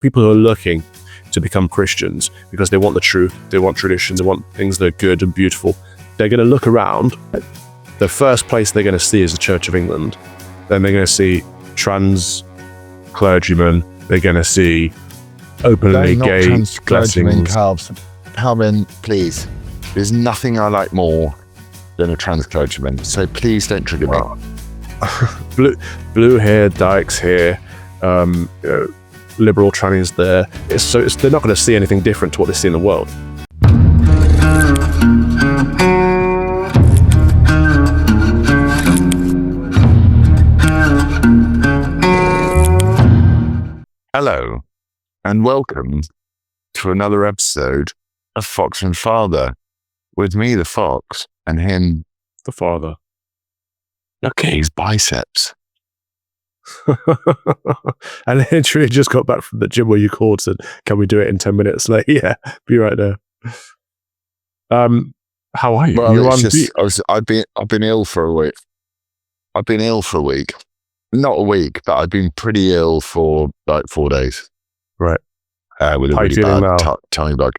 people who are looking to become Christians because they want the truth, they want traditions, they want things that are good and beautiful, they're going to look around. The first place they're going to see is the Church of England. Then they're going to see trans clergymen. They're going to see openly gay blessings. Calvin, please. There's nothing I like more than a trans clergyman. So please don't trigger me. Blue hair, dykes here, liberal trannies there. They're not going to see anything different to what they see in the world. Hello, and welcome to another episode of Fox and Father, with me, the Fox, and him, the Father. Look at his biceps. And literally just got back from the gym where you called, said, "Can we do it in 10 minutes?" Like, yeah, be right there. How are you? Well, You're it's on just, I've been ill for a week. Not a week, but I've been pretty ill for like 4 days. Right. With a How are you really feeling bad now? tummy bug.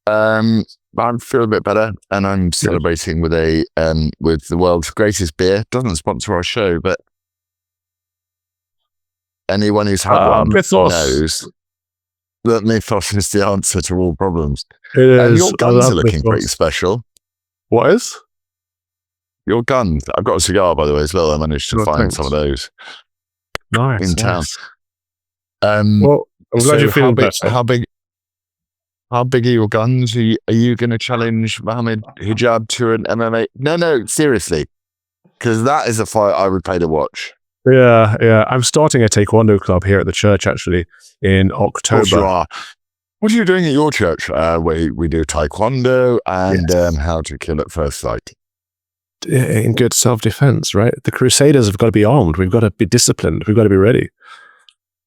I'm feeling a bit better, and I'm celebrating with the world's greatest beer. Doesn't sponsor our show, but anyone who's had one Mythos. knows that Mythos is the answer to all problems. It is. And your guns are looking Mythos. pretty special. What is? Your guns. I've got a cigar, by the way, as well. I managed to find thanks. some of those Nice. in town. Nice. Well, I'm glad you're feeling better. How big are your guns? Are you going to challenge Mohammed Hijab to an MMA? No, seriously. Because that is a fight I would pay to watch. Yeah. I'm starting a taekwondo club here at the church, actually, in October. Of course you are. What are you doing at your church? We do taekwondo and how to kill at first sight. In good self-defense, right? The Crusaders have got to be armed. We've got to be disciplined. We've got to be ready.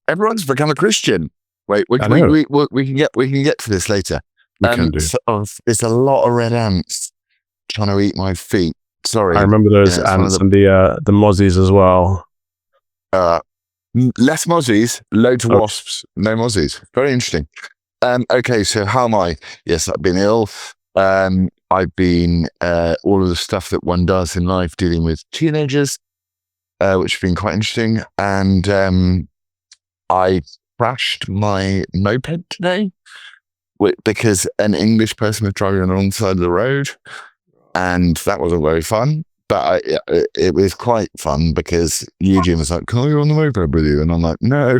Everyone's become a Christian. Wait, we can get to this later. We can do. There's a lot of red ants trying to eat my feet. Sorry, I remember those ants and the mozzies as well. Less mozzies, loads of wasps, no mozzies. Very interesting. Okay, so how am I? Yes, I've been ill. I've been all of the stuff that one does in life, dealing with teenagers, which has been quite interesting. And I crashed my moped today because an English person was driving on the wrong side of the road, and that wasn't very fun. But it was quite fun because Eugene was like, "Can I go on the moped with you?" And I'm like, "No,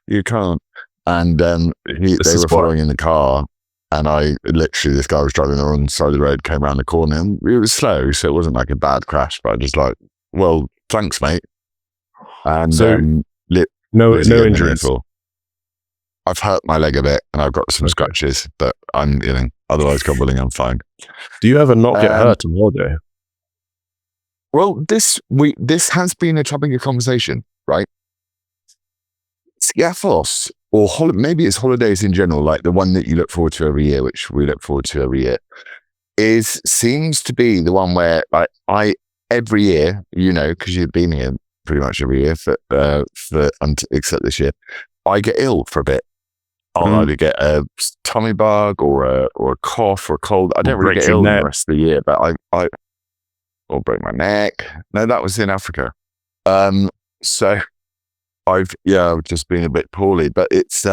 you can't." And they were following in the car. And this guy was driving on the wrong side of the road, came around the corner, and it was slow, so it wasn't like a bad crash, but I just like, well, thanks, mate. And so, no injuries. I've hurt my leg a bit, and I've got some scratches, but I'm healing. Otherwise, God willing, I'm fine. Do you ever not get hurt on holiday? Well, this has been a topic of conversation, right? Scaffos, or maybe it's holidays in general, like the one that you look forward to every year, which we look forward to every year, seems to be the one where I every year, because you've been here pretty much every year except this year, I get ill for a bit. I'll either get a tummy bug or a cough or a cold. I don't really get ill the rest of the year, but I break my neck. No, that was in Africa. So I've just been a bit poorly, but it's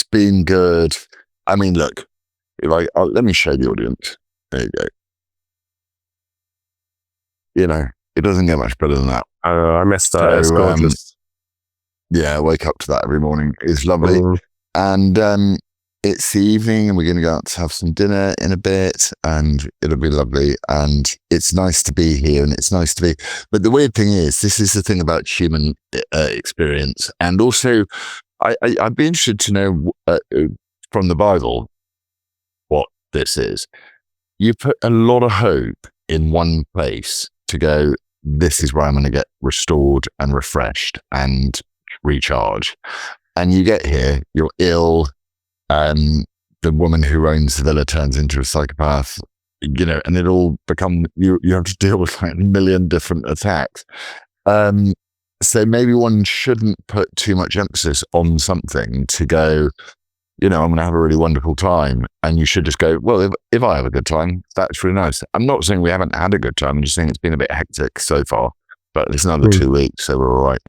been good. I mean, look, let me show the audience. There you go. It doesn't get much better than that. I missed that. It's gorgeous. I wake up to that every morning. It's lovely. And it's the evening, and we're going to go out to have some dinner in a bit, and it'll be lovely. And it's nice to be here, and it's nice to be. But the weird thing is, this is the thing about human experience. And also, I'd be interested to know from the Bible what this is. You put a lot of hope in one place to go, this is where I'm going to get restored and refreshed and recharge. And you get here, you're ill, the woman who owns the villa turns into a psychopath, and it all become, you have to deal with like a million different attacks. So maybe one shouldn't put too much emphasis on something to go, I'm going to have a really wonderful time. And you should just go, well, if I have a good time, that's really nice. I'm not saying we haven't had a good time. I'm just saying it's been a bit hectic so far, but it's another 2 weeks, so we're all right.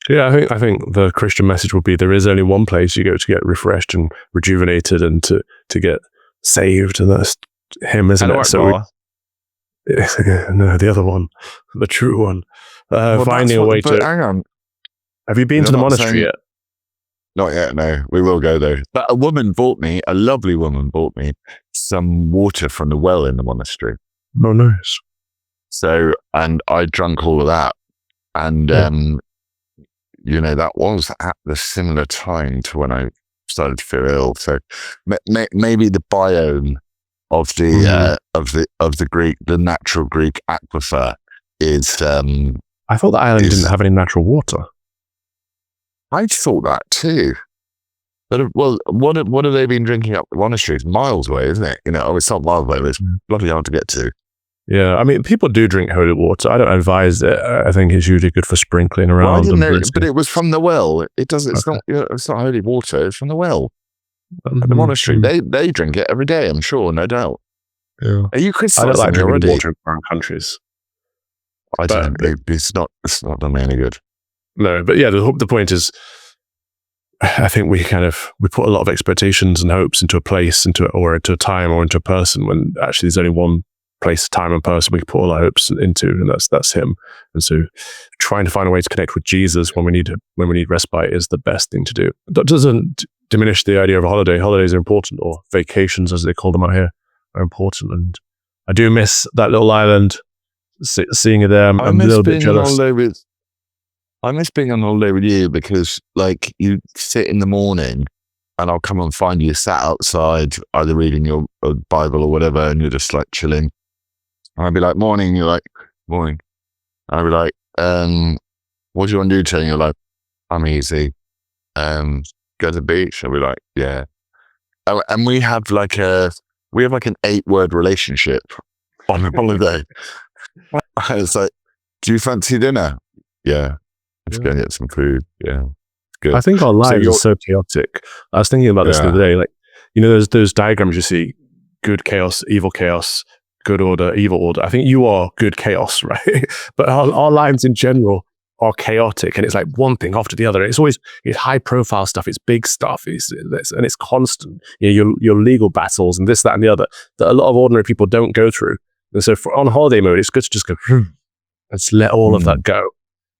Yeah, I think the Christian message would be there is only one place you go to get refreshed and rejuvenated and to get saved, and that's Him, isn't it? So no, the other one, the true one. Finding a way to. Hang on. Have you been to the monastery yet? Not yet, no. We will go though. But a lovely woman bought me some water from the well in the monastery. Oh, nice. So, and I drank all of that. And, that was at the similar time to when I started to feel ill. So maybe the biome of the Greek, the natural Greek aquifer is. I thought the island didn't have any natural water. I thought that too. But what have they been drinking up the monastery? It's miles away, isn't it? It's not miles away, but it's bloody hard to get to. Yeah, I mean, people do drink holy water. I don't advise it. I think it's usually good for sprinkling around. Well, I didn't know, but it was from the well. It doesn't. It's not. It's not holy water. It's from the well at the monastery. They drink it every day. I'm sure, no doubt. Yeah. Are you criticising I don't like drinking already? water in foreign countries. I don't. It's not done me any good. No, but yeah, the point is, I think we put a lot of expectations and hopes into a place, into a time, or into a person, when actually there's only one place, time, and person we can put all our hopes into, and that's Him. And so, trying to find a way to connect with Jesus when we need respite is the best thing to do. That doesn't diminish the idea of a holiday. Holidays are important, or vacations as they call them out here are important. And I do miss that little island. Seeing it there, I'm a little bit jealous. I miss being on holiday with you because, you sit in the morning and I'll come and find you sat outside, either reading your Bible or whatever, and you're just chilling. I'd be like, morning. You're like, morning. I'd be like, what do you want to do today? And you're like, I'm easy. Go to the beach. I'd be like, yeah. And we have an 8-word relationship on a holiday. It's like, do you fancy dinner? Yeah. Let's go and get some food. Yeah. Good. I think our lives are so chaotic. I was thinking about this the other day. There's those diagrams you see: good chaos, good order, evil order. I think you are good chaos, right? But our lives in general are chaotic, and it's like one thing after the other. It's high profile stuff. It's big stuff. And it's constant. Your legal battles and this, that, and the other that a lot of ordinary people don't go through. And so on holiday mode, it's good to just go and just let all of that go,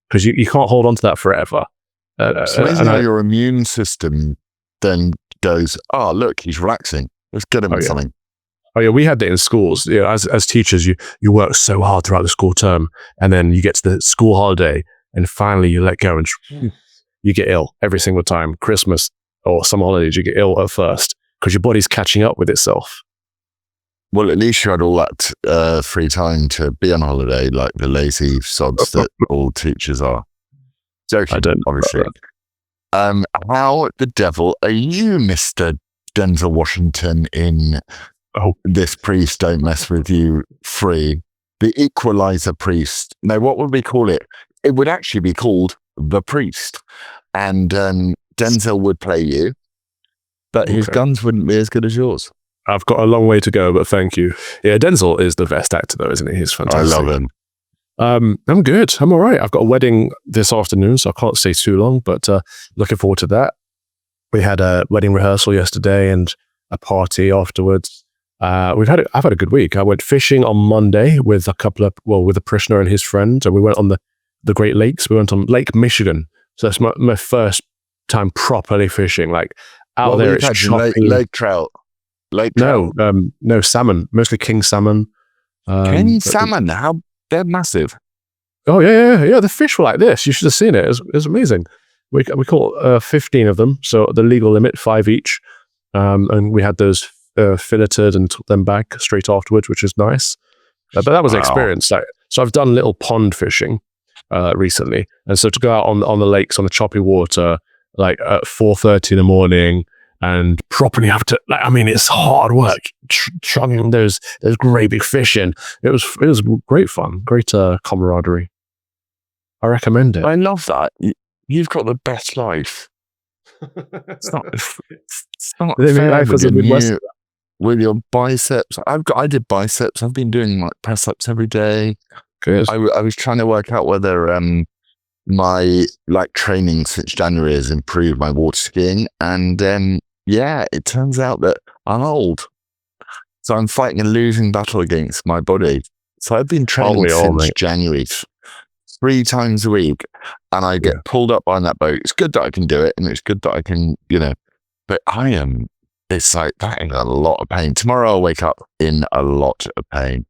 because you can't hold on to that forever. So your immune system then goes, oh, look, he's relaxing. Let's get him something. Oh yeah, we had that in schools. As teachers, you work so hard throughout the school term, and then you get to the school holiday, and finally you let go, and you get ill every single time. Christmas or some holidays, you get ill at first because your body's catching up with itself. Well, at least you had all that free time to be on holiday, like the lazy sods that all teachers are. Joking, I don't, obviously. How the devil are you, Mr. Denzel Washington, in This Priest Don't Mess With You free? The equalizer priest. No, what would we call it? It would actually be called The Priest. And Denzel would play you, but his guns wouldn't be as good as yours. I've got a long way to go, but thank you. Yeah, Denzel is the best actor, though, isn't he? He's fantastic. I love him. I'm good. I'm all right. I've got a wedding this afternoon, so I can't stay too long, but looking forward to that. We had a wedding rehearsal yesterday and a party afterwards. I've had a good week. I went fishing on Monday with with a parishioner and his friend. And we went on the Great Lakes. We went on Lake Michigan. So that's my first time properly fishing. Out there, it's choppy. Lake trout. No, salmon, mostly king salmon. King salmon? They're massive. Oh yeah. The fish were like this. You should have seen it. It was amazing. We caught 15 of them, so the legal limit 5 each, and we had those filleted and took them back straight afterwards, which is nice. But that was an experience. So I've done little pond fishing recently, and so to go out on the lakes on the choppy water at 4:30 in the morning. And properly have to, it's hard work, chugging those great big fish in. It was great fun, great camaraderie. I recommend it. I love that. You've got the best life. It's not fair Life as a Midwest. with your biceps. I did biceps. I've been doing like press ups every day. Good. I was trying to work out whether my like training since January has improved my water skiing, and yeah, it turns out that I'm old, so I'm fighting a losing battle against my body. So I've been training since January 3 times a week, and I get pulled up on that boat. It's good that I can do it, and it's good that I can, but it's like that in a lot of pain. Tomorrow I'll wake up in a lot of pain.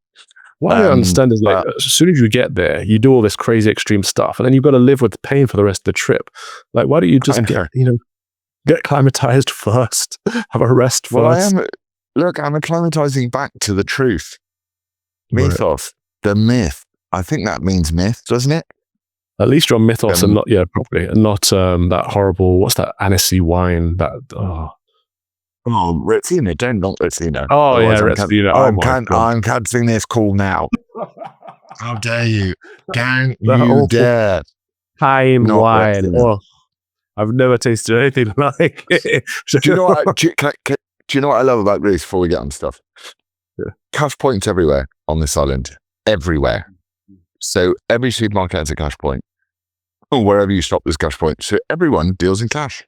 What I don't understand is like, as soon as you get there, you do all this crazy extreme stuff, and then you've got to live with the pain for the rest of the trip. Like, why don't you just get acclimatized first, have a rest first? Well, I'm acclimatizing back to the truth. Mythos, the myth. I think that means myth, doesn't it? At least you're on mythos and not, probably, and not that horrible, what's that anisey wine that, Ritzina, don't knock Ritzina. Oh, Ritzina. I'm cancelling this call now. How dare you? Don't you dare. Time wine. Oh, I've never tasted anything like it. Do you know what I love about Greece before we get on stuff? Yeah. Cash points everywhere on this island. Everywhere. So every supermarket has a cash point. Or wherever you stop, there's cash point. So everyone deals in cash.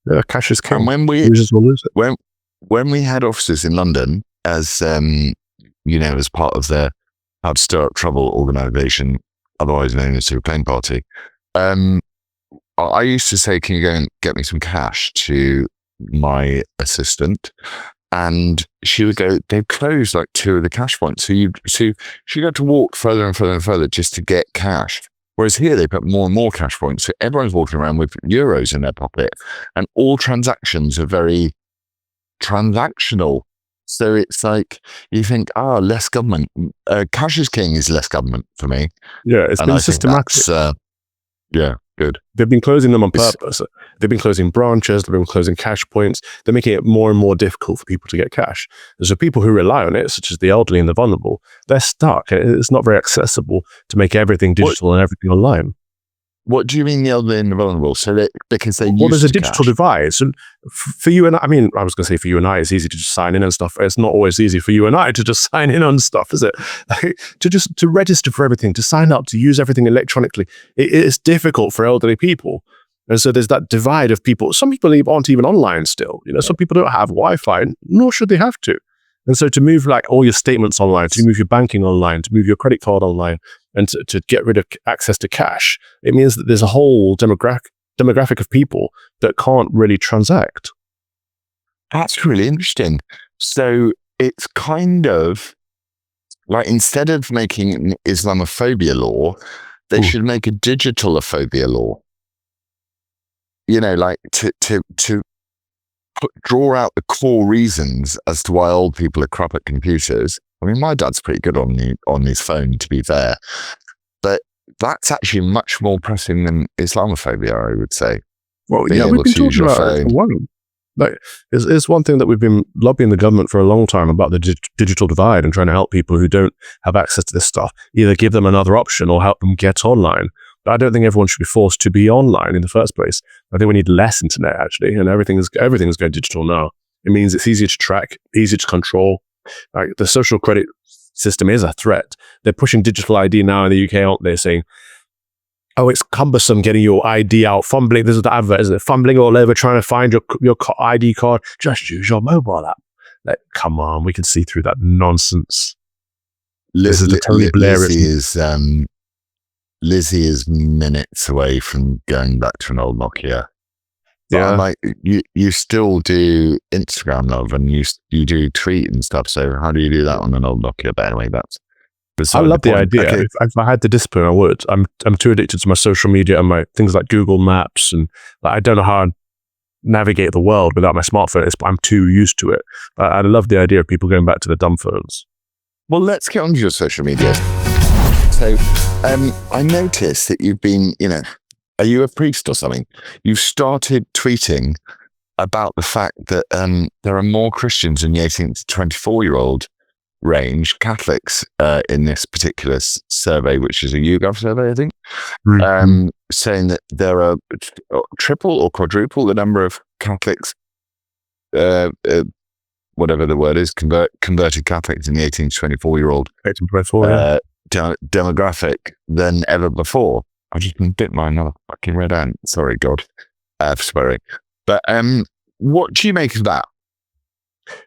Yeah, cash is king. And when losers will lose it. When we had offices in London, as as part of the How to Stir Up Trouble organization, otherwise known as the Plane Party, I used to say, "Can you go and get me some cash?" to my assistant, and she would go, "They've closed like 2 of the cash points, so she got to walk further and further and further just to get cash." Whereas here they put more and more cash points, so everyone's walking around with euros in their pocket, and all transactions are very transactional. So it's like you think, less government. Cash is king is less government for me. Yeah, it's been systematic. Good. They've been closing them on purpose. They've been closing branches. They've been closing cash points. They're making it more and more difficult for people to get cash. And so people who rely on it, such as the elderly and the vulnerable, they're stuck. It's not very accessible to make everything digital and everything online. What do you mean the elderly and the vulnerable? So because they there's a digital divide. So for you and I was going to say for you and I, it's easy to just sign in and stuff. It's not always easy for you and I to just sign in on stuff, is it? To register for everything, to sign up, to use everything electronically. It is difficult for elderly people. And so there's that divide of people. Some people aren't even online still. Some people don't have Wi-Fi, nor should they have to. And so to move like all your statements online, to move your banking online, to move your credit card online, and to get rid of access to cash, it means that there's a whole demographic of people that can't really transact. That's really interesting. So it's kind of like, instead of making an Islamophobia law, they should make a digitalophobia law. Like to draw out the core reasons as to why old people are crap at computers. I mean, my dad's pretty good on his phone, to be fair, but that's actually much more pressing than Islamophobia, I would say. Well, we've been talking about it for a while. Like, it's one thing that we've been lobbying the government for a long time about the digital divide and trying to help people who don't have access to this stuff, either give them another option or help them get online. But I don't think everyone should be forced to be online in the first place. I think we need less internet, actually, and everything is going digital now. It means it's easier to track, easier to control. Like, the social credit system is a threat. They're pushing digital ID now in the UK, aren't they? Saying, it's cumbersome getting your ID out, fumbling. This is the advert, isn't it? Fumbling all over trying to find your ID card. Just use your mobile app. Like, come on, we can see through that nonsense. This is the Tony Blair. Lizzie is minutes away from going back to an old Nokia. But I'm like, you still do Instagram, love, and you do tweet and stuff. So how do you do that on an old Nokia? But anyway, I love the idea. Okay. If I had the discipline, I would. I'm too addicted to my social media and my things like Google Maps, and I don't know how I navigate the world without my smartphone. I'm too used to it. I love the idea of people going back to the dumb phones. Well, let's get on to your social media. So I noticed that you've been, are you a priest or something? You've started tweeting about the fact that there are more Christians in the 18 to 24-year-old range, Catholics in this particular survey, which is a YouGov survey, I think, saying that there are triple or quadruple the number of Catholics, whatever the word is, converted Catholics in the 18 to 24-year-old demographic than ever before. I just bit my another fucking red ant. Sorry, God, for swearing. But what do you make of that?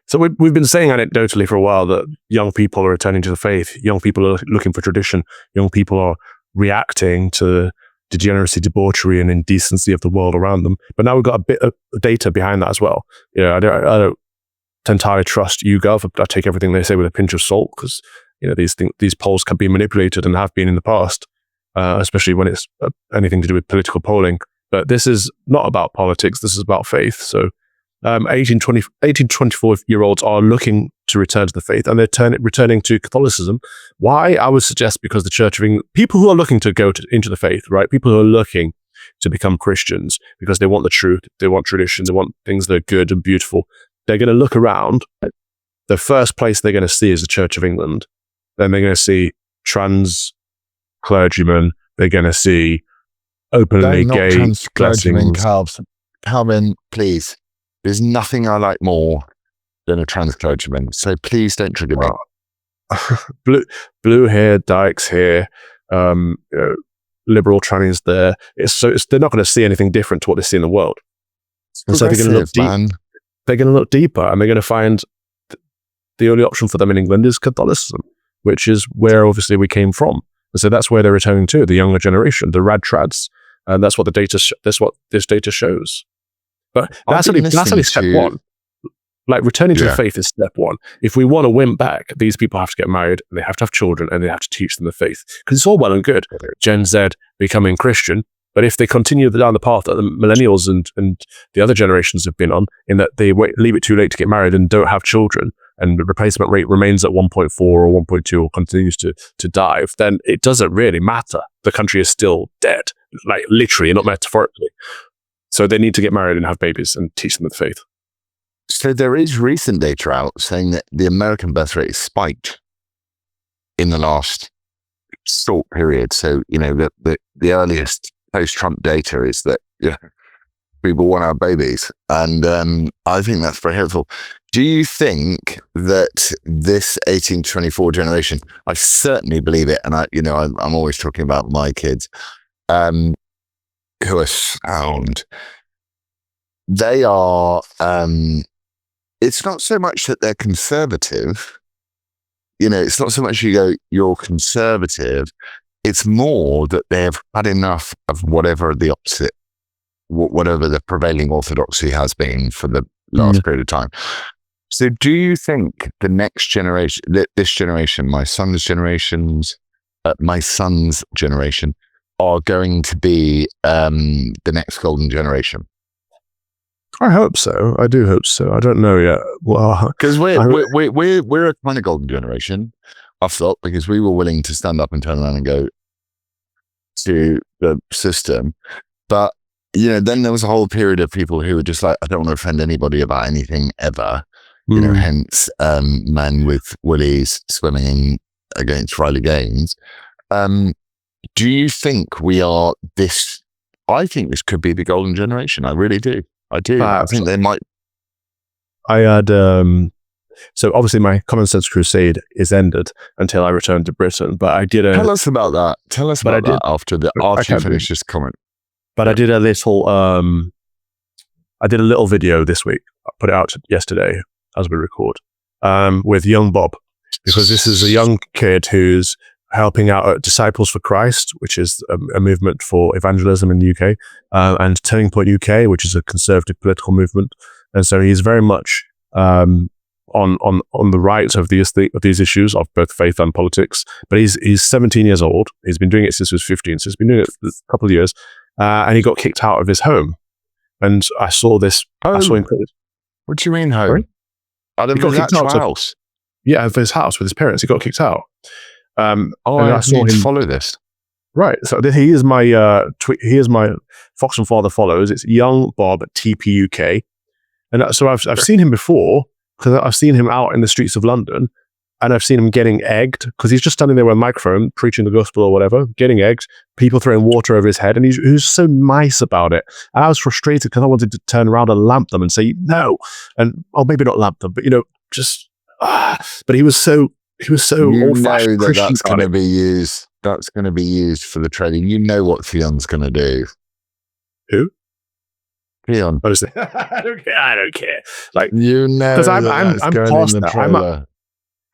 So we've been saying anecdotally for a while that young people are returning to the faith. Young people are looking for tradition. Young people are reacting to degeneracy, debauchery, and indecency of the world around them. But now we've got a bit of data behind that as well. I don't entirely trust YouGov. I take everything they say with a pinch of salt because these polls can be manipulated and have been in the past, especially when it's anything to do with political polling. But this is not about politics. This is about faith. So 18 to 24-year-olds are looking to return to the faith, and they're returning to Catholicism. Why? I would suggest because the Church of England, people who are looking to go into the faith, right? People who are looking to become Christians because they want the truth, they want tradition, they want things that are good and beautiful. They're going to look around. The first place they're going to see is the Church of England. Then they're going to see trans clergymen. They're going to see openly gay blessings. Calvin, please. There's nothing I like more than a trans clergyman. So please don't trigger me. Blue hair, dykes here, liberal trannies there. They're not going to see anything different to what they see in the world. And so they're going to look deep. They're going to look deeper, and they're going to find the only option for them in England is Catholicism, which is where obviously we came from. And so that's where they're returning to, the younger generation, the rad trads, and that's what that's what this data shows. But that's only step one. Like returning to the faith is step one. If we want to win back, these people have to get married, and they have to have children, and they have to teach them the faith. Because it's all well and good, Gen Z becoming Christian, but if they continue down the path that the millennials and the other generations have been on, in that they leave it too late to get married and don't have children, and the replacement rate remains at 1.4 or 1.2 or continues to dive, then it doesn't really matter. The country is still dead, like literally, not metaphorically. So they need to get married and have babies and teach them the faith. So there is recent data out saying that the American birth rate has spiked in the last short period. So, the earliest post-Trump data is that people want to have babies. And I think that's very helpful. Do you think that this 18 to 24 generation, I certainly believe it, and I'm always talking about my kids, who are sound, they are, it's not so much that they're conservative, it's not so much you go, you're conservative, it's more that they've had enough of whatever the opposite, whatever the prevailing orthodoxy has been for the last period of time. So do you think the next generation, this generation, my son's generation, are going to be the next golden generation? I hope so. I do hope so. I don't know yet. Well, because we're a kind of golden generation, I thought, because we were willing to stand up and turn around and go to the system. But then there was a whole period of people who were just like, I don't want to offend anybody about anything ever. Hence, men with willies swimming against Riley Gaines. Do you think we are this? I think this could be the golden generation. I really do. I do. I think they might. I had, so obviously my Common Sense Crusade is ended until I return to Britain, but I did Tell us about that. Tell us about that after you finish this comment. But I did a little video this week. I put it out yesterday as we record, with young Bob, because this is a young kid who's helping out at Disciples for Christ, which is a movement for evangelism in the UK, and Turning Point UK, which is a conservative political movement. And so he's very much on the right of these issues of both faith and politics. But he's 17 years old. He's been doing it since he was 15, so he's been doing it for a couple of years, and he got kicked out of his home. And I saw this. Home? I saw him. What do you mean home? Sorry? Out of his actual house? Yeah, of his house with his parents. He got kicked out. I saw him follow this. Right. So he is my Fox and Father follows. It's Young Bob TPUK, and so I've seen him before because I've seen him out in the streets of London, and I've seen him getting egged because he's just standing there with a microphone preaching the gospel or whatever, getting egged, people throwing water over his head, and he was so nice about it. And I was frustrated because I wanted to turn around and lamp them and say no, and maybe not lamp them, but just. But he was so old-fashioned Christian. That's going to be used. That's going to be used for the trading. You know what Theon's going to do. Who? Theon. Honestly, I don't care. Like, because I'm past that.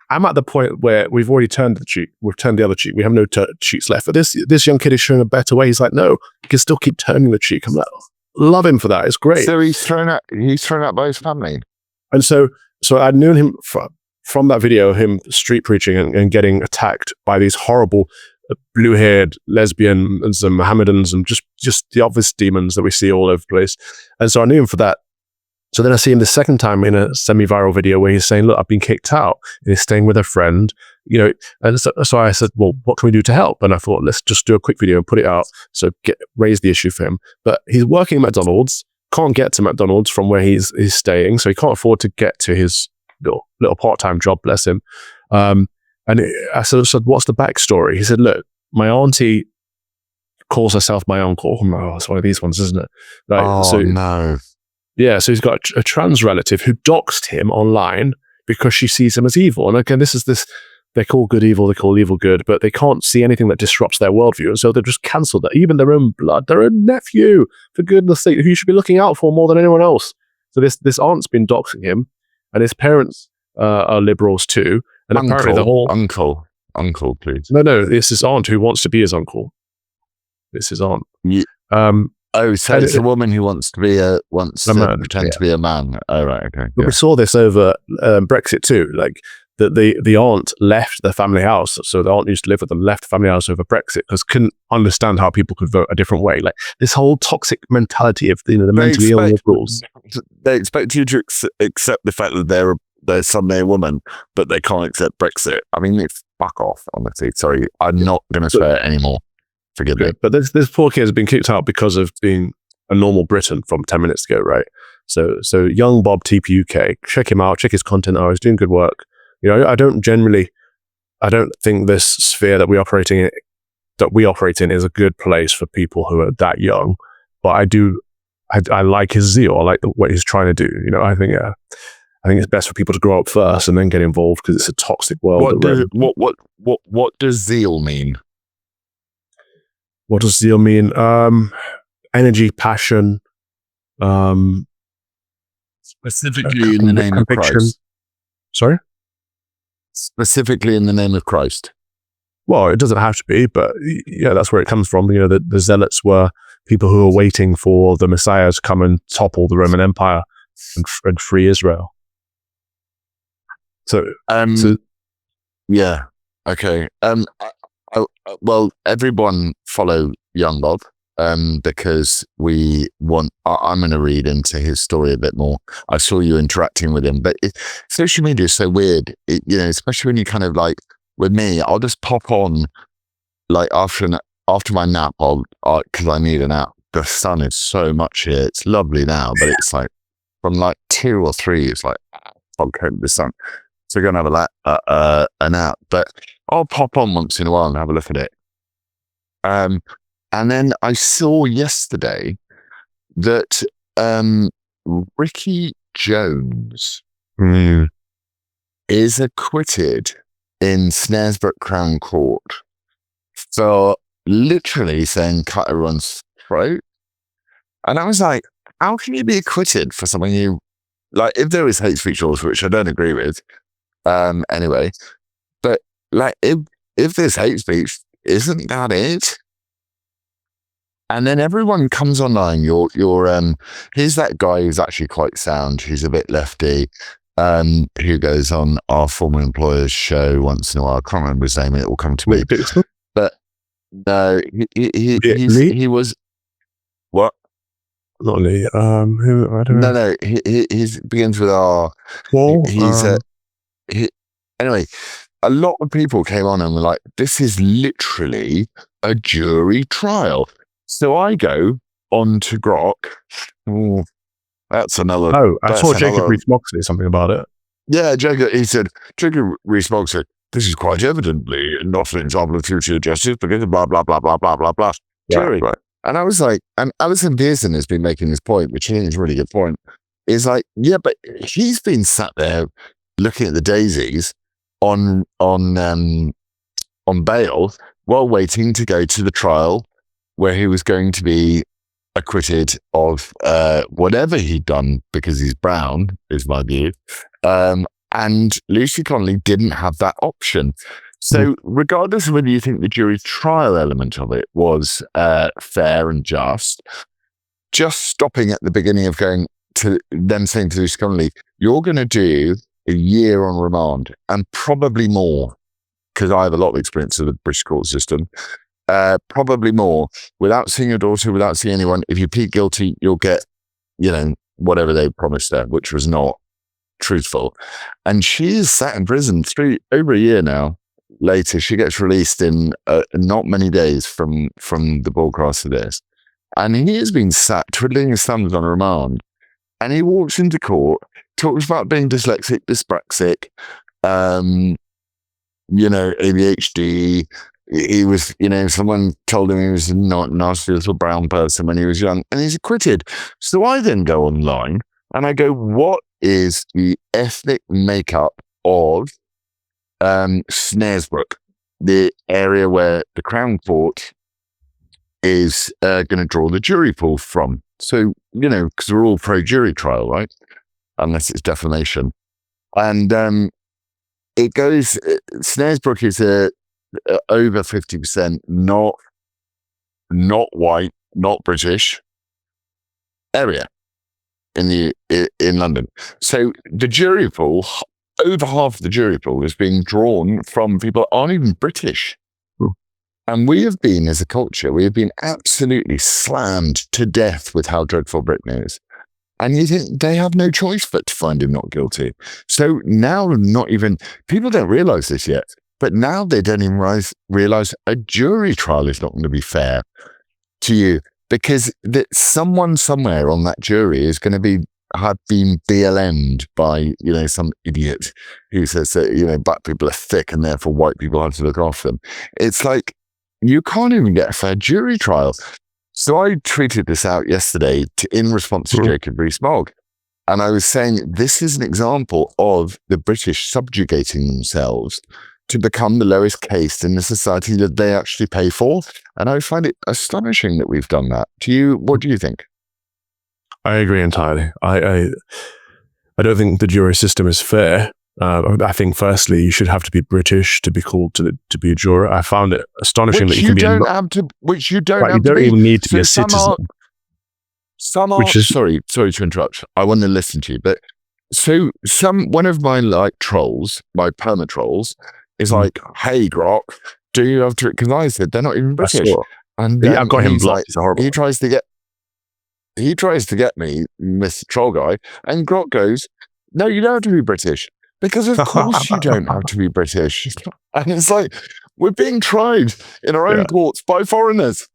I'm at the point where we've already turned the cheek. We've turned the other cheek. We have no cheeks left. But this young kid is showing a better way. He's like, no, you can still keep turning the cheek. I'm like, love him for that. It's great. So he's thrown out by his family. And so I'd known him from that video, him street preaching and getting attacked by these horrible blue-haired lesbians and Mohammedans and just the obvious demons that we see all over the place. And so I knew him for that. So then I see him the second time in a semi-viral video where he's saying, look, I've been kicked out. And he's staying with a friend, And so I said, well, what can we do to help? And I thought, let's just do a quick video and put it out. So raise the issue for him. But he's working at McDonald's, can't get to McDonald's from where he's staying. So he can't afford to get to his little part-time job, bless him. I said, what's the backstory? He said, look, my auntie calls herself my uncle. I'm like, it's one of these ones, isn't it? No. Yeah, so he's got a trans relative who doxed him online because she sees him as evil. And again, they call good evil, they call evil good, but they can't see anything that disrupts their worldview. And so they've just cancelled that. Even their own blood, their own nephew, for goodness sake, who you should be looking out for more than anyone else. So this aunt's been doxing him, and his parents are liberals too. And apparently the whole... Uncle, please. No, it's his aunt who wants to be his uncle. It's his aunt. Yeah. So it's a woman who wants to pretend to be a man. Oh, right, okay. But we saw this over Brexit too. Like the aunt left the family house. So the aunt used to live with them, left the family house over Brexit because couldn't understand how people could vote a different way. Like this whole toxic mentality of the mentally ill liberals. They expect you to accept the fact that they're suddenly a woman, but they can't accept Brexit. I mean, it's fuck off, honestly. Sorry, I'm not going to swear anymore. Forgive me. But this poor kid has been kicked out because of being a normal Briton from 10 minutes ago, right? So young Bob TPUK, check him out, check his content out. He's doing good work. I don't think this sphere that we operate in is a good place for people who are that young. But I like his zeal. I like what he's trying to do. I think it's best for people to grow up first and then get involved because it's a toxic world. What does zeal mean? What does zeal mean? Energy, passion. Specifically in the name of Christ. Sorry? Specifically in the name of Christ. Well, it doesn't have to be, but yeah, that's where it comes from. The zealots were people who were waiting for the Messiah to come and topple the Roman Empire and free Israel. Yeah. Okay. Well, everyone follow young Bob because we want. I'm going to read into his story a bit more. I saw you interacting with him, but social media is so weird. Especially when you kind of like with me, I'll just pop on like after my nap, because I need a nap. The sun is so much here. It's lovely now, but it's like from like 2 or 3, it's like okay, the sun. So we're going to have a nap, but I'll pop on once in a while and have a look at it. And then I saw yesterday that Ricky Jones is acquitted in Snaresbrook Crown Court for literally saying cut everyone's throat. And I was like, how can you be acquitted for something you... Like, if there is hate speech laws, which I don't agree with, anyway, but like, if there's hate speech, isn't that it? And then everyone comes online. Here's that guy who's actually quite sound. He's a bit lefty, who goes on our former employer's show once in a while. I can't remember his name. It will come to me. But no, he was what? Not Lee. Who? I don't know. No. He begins with R. Well, anyway, a lot of people came on and were like, "This is literally a jury trial." So I go on to Grok. Oh, that's another. Oh, I saw Jacob Rees-Mogg say something about it. He said, Jacob Rees-Mogg said, this is quite evidently not an example of future justice because blah, blah, blah, blah, blah, blah, blah. Jury. Right. And I was like, and Alison Pearson has been making this point, which I think is a really good point, is like, yeah, but he's been sat there looking at the daisies on bail while waiting to go to the trial where he was going to be acquitted of whatever he'd done because he's brown, is my view. And Lucy Connolly didn't have that option. So regardless of whether you think the jury trial element of it was fair and just stopping at the beginning of going to them saying to Lucy Connolly, you're going to do a year on remand and probably more, because I have a lot of experience of the British court system, probably more, without seeing your daughter, without seeing anyone. If you plead guilty, you'll get, whatever they promised her, which was not truthful. And she is sat in prison over a year now. Later, she gets released in not many days from the broadcast of this. And he has been sat twiddling his thumbs on remand. And he walks into court, talks about being dyslexic, dyspraxic, ADHD. He was, someone told him he was a nasty little brown person when he was young, and he's acquitted. So I then go online and I go, what is the ethnic makeup of Snaresbrook, the area where the Crown Court is going to draw the jury pool from? So, because we're all pro-jury trial, right? Unless it's defamation. And it goes, Snaresbrook is over 50% not white, not British area in London. So the jury pool, over half of the jury pool is being drawn from people that aren't even British. And we have been, as a culture, we have been absolutely slammed to death with how dreadful Britain is. And you think they have no choice but to find him not guilty. So now people don't realise this yet, but now they don't even realise a jury trial is not going to be fair to you, because that someone somewhere on that jury is going to have been BLM'd by, some idiot who says that, black people are thick and therefore white people have to look after them. It's like, you can't even get a fair jury trial. So I tweeted this out yesterday in response to Jacob Rees-Mogg. And I was saying, this is an example of the British subjugating themselves to become the lowest caste in the society that they actually pay for. And I find it astonishing that we've done that. What do you think? I agree entirely. I don't think the jury system is fair. I think, firstly, you should have to be British to be called to be a juror. I found it astonishing that you can be. Which you don't have you don't even need to be a citizen. Sorry to interrupt. I want to listen to you, but so one of my trolls, my perma trolls, is like, "Hey, Grok, do you have to?" Because I said they're not even British, and I've got him blocked. He's horrible. He tries to get me, Mr. Troll Guy, and Grok goes, "No, you don't have to be British." Because of course you don't have to be British. And it's like, we're being tried in our own courts by foreigners.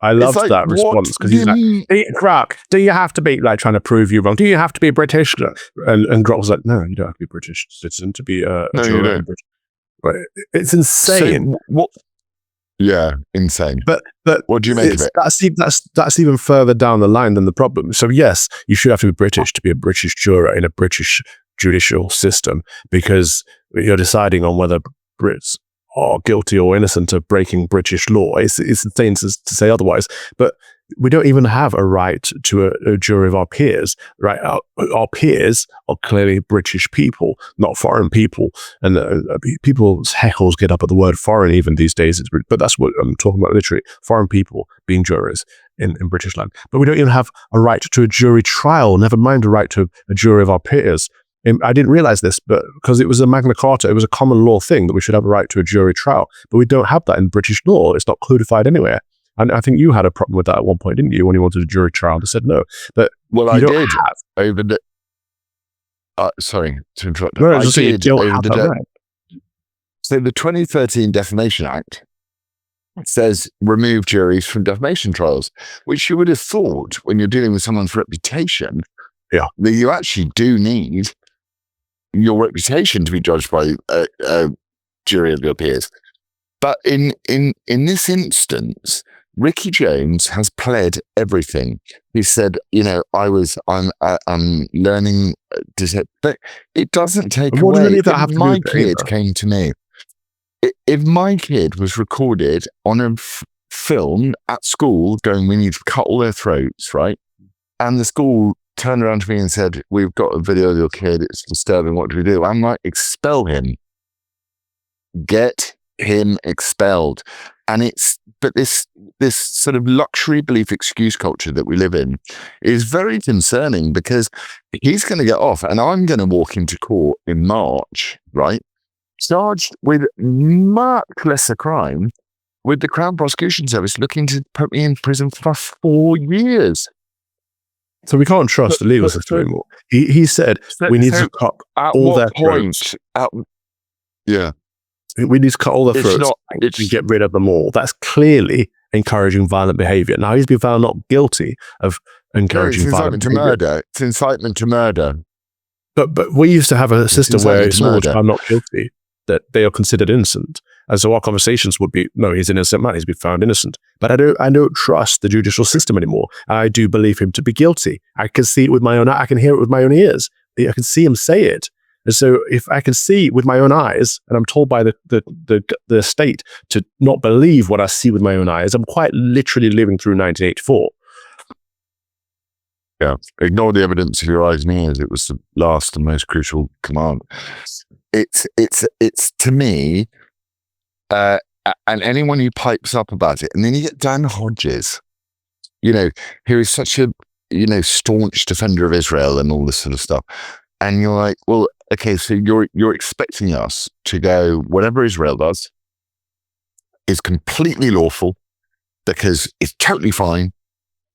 I loved that response, because he's like, Grok, do you have to be, trying to prove you wrong? Do you have to be British? And Grok was like, no, you don't have to be British citizen to be a juror. It's insane. So, yeah, insane. But what do you make of it? That's even further down the line than the problem. So yes, you should have to be British to be a British juror in a British judicial system, because you're deciding on whether Brits are guilty or innocent of breaking British law. It's insane to say otherwise. But we don't even have a right to a jury of our peers, right? Our peers are clearly British people, not foreign people. And people's heckles get up at the word foreign even these days. But that's what I'm talking about, literally. Foreign people being jurors in British land. But we don't even have a right to a jury trial, never mind a right to a jury of our peers. I didn't realize this, but because it was a Magna Carta, it was a common law thing that we should have a right to a jury trial. But we don't have that in British law. It's not codified anywhere. And I think you had a problem with that at one point, didn't you, when you wanted a jury trial? They said no. But I did over the. Sorry to interrupt. No, I did over the. Right. So the 2013 Defamation Act says remove juries from defamation trials, which you would have thought when you're dealing with someone's reputation, that you actually do need your reputation to be judged by a jury of your peers. But in this instance, Ricky Jones has pled everything. He said, I'm learning to say, but it doesn't take And what does away. any of that If have to do my with it kid either? came to me, if my kid was recorded on a film at school going, we need to cut all their throats, right? And the school turned around to me and said, we've got a video of your kid, it's disturbing, what do we do? I'm like, expel him. Get him expelled. And but this sort of luxury belief excuse culture that we live in is very concerning, because he's going to get off and I'm going to walk into court in March, right? Charged with much lesser crime, with the Crown Prosecution Service looking to put me in prison for 4 years. So we can't trust the legal system anymore. He said we need to cut all their throats. We need to cut all their throats and get rid of them all. That's clearly encouraging violent behavior. Now he's been found not guilty of encouraging violent behavior. It's incitement to murder. But we used to have a system where it's all I'm not guilty, that they are considered innocent. And so our conversations would be, no, he's an innocent man, he's been found innocent. But I don't trust the judicial system anymore. I do believe him to be guilty. I can see it with my own, I can hear it with my own ears. I can see him say it. And so if I can see with my own eyes, and I'm told by the state to not believe what I see with my own eyes, I'm quite literally living through 1984. Yeah, ignore the evidence of your eyes and ears. It was the last and most crucial command. It's to me, and anyone who pipes up about it, and then you get Dan Hodges, who is such a staunch defender of Israel and all this sort of stuff, and you're like, well, okay, so you're expecting us to go, whatever Israel does is completely lawful because it's totally fine,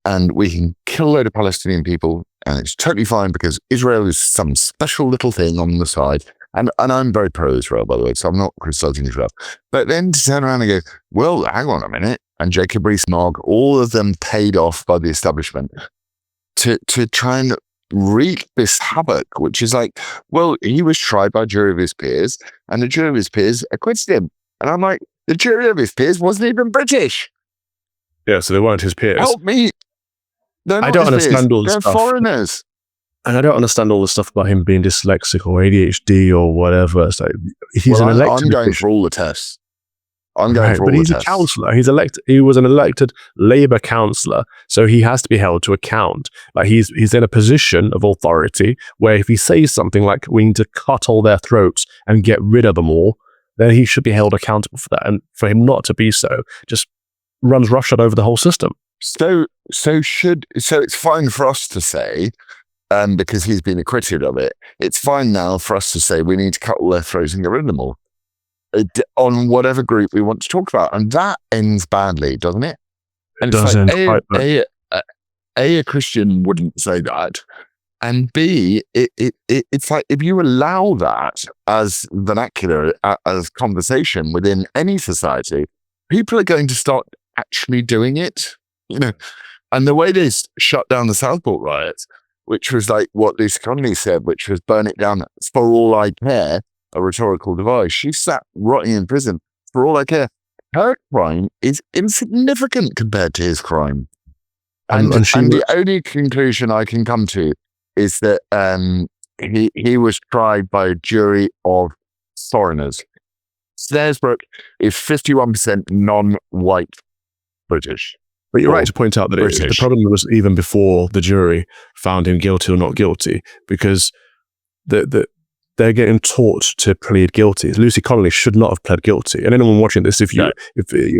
and we can kill a load of Palestinian people, and it's totally fine because Israel is some special little thing on the side. And I'm very pro-Israel, by the way, so I'm not criticizing Israel. But then to turn around and go, well, hang on a minute, and Jacob Rees-Mogg, all of them paid off by the establishment to try and wreak this havoc, which is like, well, he was tried by a jury of his peers, and the jury of his peers acquitted him. And I'm like, the jury of his peers wasn't even British. Yeah, so they weren't his peers. Help me. I don't understand all this stuff. They're foreigners. And I don't understand all the stuff about him being dyslexic or ADHD or whatever. It's like, he's an elected I'm going official. for all the tests. I'm going for all the tests. But he's a councillor. He's elected. He was an elected Labour councillor, so he has to be held to account. Like he's in a position of authority where if he says something like we need to cut all their throats and get rid of them all, then he should be held accountable for that. And for him not to be so, just runs roughshod over the whole system. So it's fine for us to say, because he's been acquitted of it, it's fine now for us to say we need to cut all their throats and get rid of them all on whatever group we want to talk about. And that ends badly, doesn't it? And it does end quite badly. A Christian wouldn't say that. And B, it's like if you allow that as vernacular, as conversation within any society, people are going to start actually doing it, And the way they shut down the Southport riots, which was like what Lucy Connolly said, which was burn it down for all I care, a rhetorical device. She sat rotting in prison for all I care. Her crime is insignificant compared to his crime. And the only conclusion I can come to is that he was tried by a jury of foreigners. Snaresbrook is 51% non-white British. But you're right to point out that the problem was even before the jury found him guilty or not guilty, because they're getting taught to plead guilty. Lucy Connolly should not have pled guilty. And anyone watching this, if you're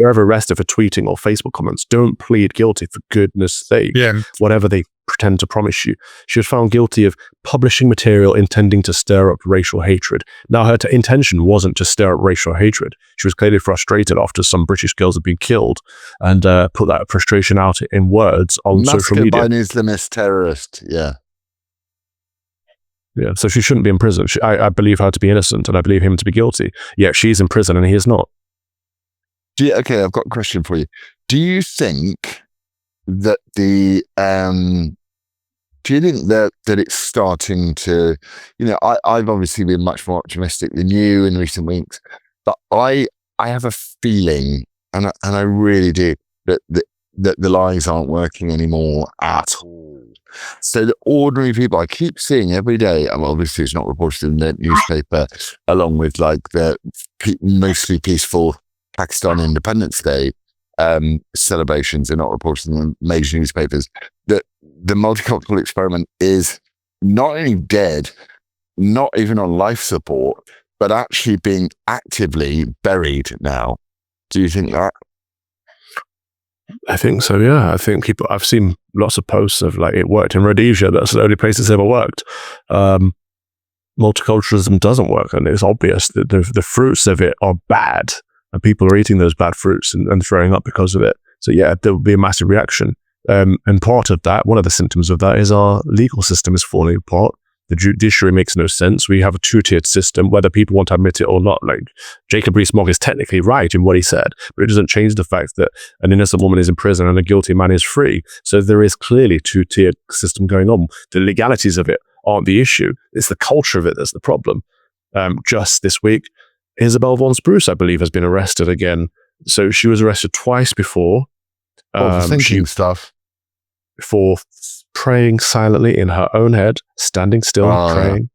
ever arrested for tweeting or Facebook comments, don't plead guilty, for goodness sake. Yeah. Whatever they pretend to promise you. She was found guilty of publishing material intending to stir up racial hatred. Now, her intention wasn't to stir up racial hatred. She was clearly frustrated after some British girls had been killed and put that frustration out in words on social media. By an Islamist terrorist, yeah. Yeah, so she shouldn't be in prison. I believe her to be innocent and I believe him to be guilty. Yet she's in prison and he is not. Okay, I've got a question for you. Do you think that Do you think that it's starting to, I've obviously been much more optimistic than you in recent weeks, but I have a feeling, and I really do, that the lies aren't working anymore at all. So the ordinary people I keep seeing every day, and obviously it's not reported in the newspaper, along with like the mostly peaceful Pakistan Independence Day celebrations are not reported in the major newspapers, that the multicultural experiment is not only dead, not even on life support, but actually being actively buried now. Do you think that? I think so, yeah. I think I've seen lots of posts of like, it worked in Rhodesia. That's the only place it's ever worked. Multiculturalism doesn't work, and it's obvious that the fruits of it are bad, and people are eating those bad fruits and throwing up because of it. So yeah, there will be a massive reaction. And part of that, one of the symptoms of that is our legal system is falling apart. The judiciary makes no sense. We have a two-tiered system, whether people want to admit it or not. Like, Jacob Rees-Mogg is technically right in what he said, but it doesn't change the fact that an innocent woman is in prison and a guilty man is free. So there is clearly two-tiered system going on. The legalities of it aren't the issue. It's the culture of it that's the problem. Just this week, Isabel von Spruce, I believe, has been arrested again. So she was arrested twice before. For thinking stuff. For praying silently in her own head, standing still, praying.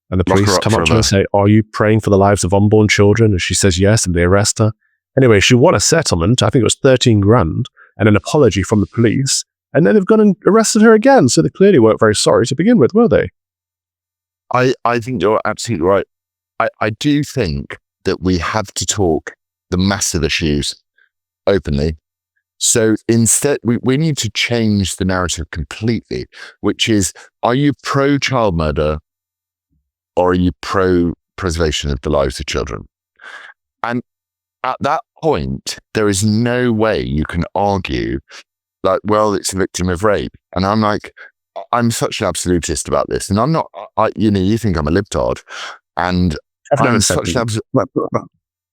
And the police come up to her and say, "Are you praying for the lives of unborn children?" And she says yes, and they arrest her. Anyway, she won a settlement, I think it was 13 grand, and an apology from the police. And then they've gone and arrested her again. So they clearly weren't very sorry to begin with, were they? I think you're absolutely right. I do think that we have to talk the massive issues openly. So instead, we need to change the narrative completely, which is, are you pro-child murder or are you pro-preservation of the lives of children? And at that point, there is no way you can argue like, well, it's a victim of rape. And I'm like, I'm such an absolutist about this. And I'm not, you think I'm a libtard. And I'm such an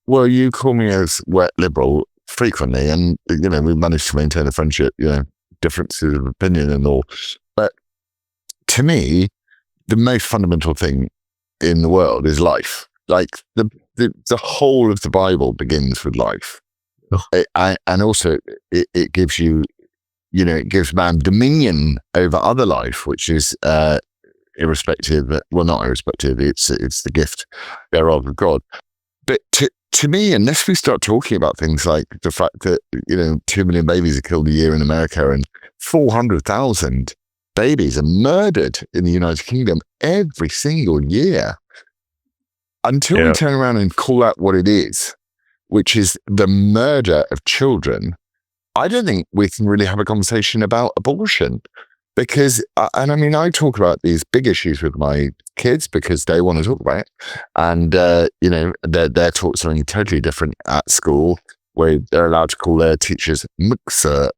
well, you call me a wet liberal frequently, and we managed to maintain a friendship, differences of opinion and all. But to me, the most fundamental thing in the world is life. Like the whole of the Bible begins with life. And also it gives you, it gives man dominion over other life, which is irrespective, well, not irrespective, it's the gift thereof of God. But to me, unless we start talking about things like the fact that, 2 million babies are killed a year in America and 400,000 babies are murdered in the United Kingdom every single year, until we turn around and call out what it is, which is the murder of children, I don't think we can really have a conversation about abortion. Because, I talk about these big issues with my kids because they want to talk about it. And, they're taught something totally different at school, where they're allowed to call their teachers mixer,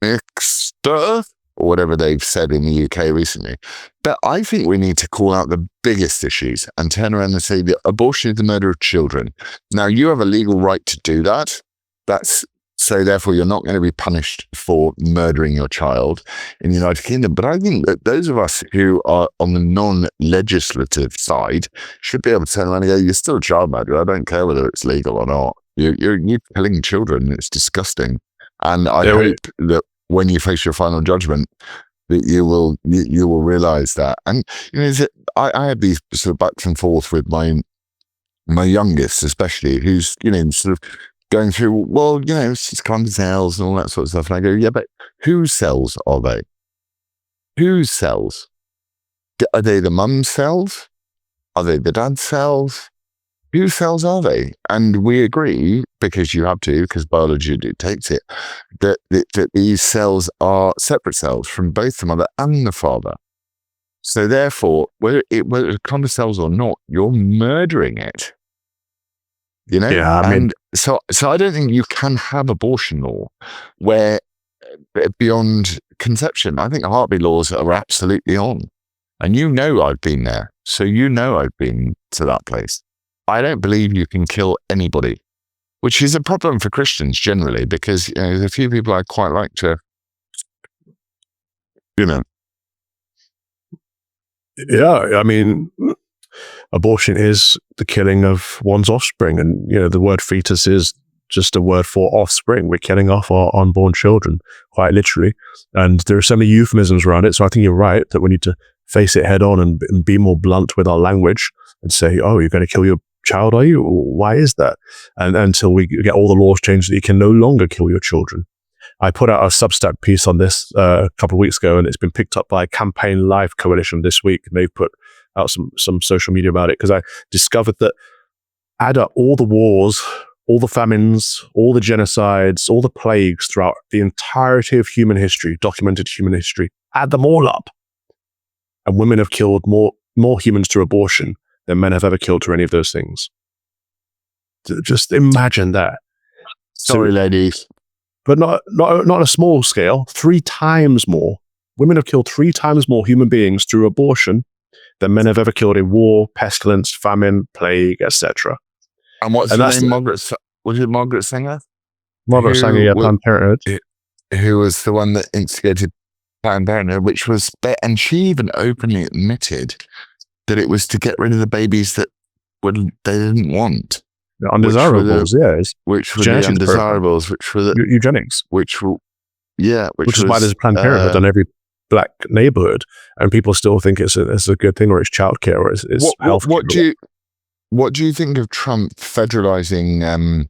or whatever they've said in the UK recently. But I think we need to call out the biggest issues and turn around and say that abortion is the murder of children. Now, you have a legal right to do that. So therefore, you're not going to be punished for murdering your child in the United Kingdom. But I think that those of us who are on the non-legislative side should be able to turn around and go, you're still a child murderer. I don't care whether it's legal or not. You're killing children. It's disgusting. And I hope that when you face your final judgment, that you will realize that. And I have these sort of backs and forth with my youngest, especially, who's sort of going through, well, it's kind of cells and all that sort of stuff. And I go, yeah, but whose cells are they? Whose cells? Are they the mum's cells? Are they the dad's cells? Whose cells are they? And we agree, because you have to, because biology dictates it, that these cells are separate cells from both the mother and the father. So therefore, whether it's kind of cells or not, you're murdering it. So I don't think you can have abortion law where beyond conception. I think heartbeat laws are absolutely on. And I've been there. So I've been to that place. I don't believe you can kill anybody, which is a problem for Christians generally, because there's a few people I quite like to, Yeah, I mean, abortion is the killing of one's offspring. And, the word fetus is just a word for offspring. We're killing off our unborn children, quite literally. And there are so many euphemisms around it. So I think you're right that we need to face it head on and be more blunt with our language and say, oh, you're going to kill your child, are you? Why is that? And until we get all the laws changed that you can no longer kill your children. I put out a Substack piece on this a couple of weeks ago, and it's been picked up by Campaign Life Coalition this week. And they've put out some social media about it, because I discovered that add up all the wars, all the famines, all the genocides, all the plagues throughout the entirety of human history, documented human history, add them all up, and women have killed more humans through abortion than men have ever killed through any of those things. Just imagine that. Sorry, ladies. But not on a small scale, 3 times more. Women have killed 3 times more human beings through abortion than men have ever killed in war, pestilence, famine, plague, etc. And what's her name? Was it Margaret Sanger? Margaret Sanger, yeah, Planned Parenthood. Who was the one that instigated Planned Parenthood, and she even openly admitted that it was to get rid of the babies that they didn't want. The undesirables, which were the undesirables, which were the eugenics, which is why there's Planned Parenthood in every black neighborhood, and people still think it's a good thing, or it's childcare, or it's health. What do you think of Trump federalizing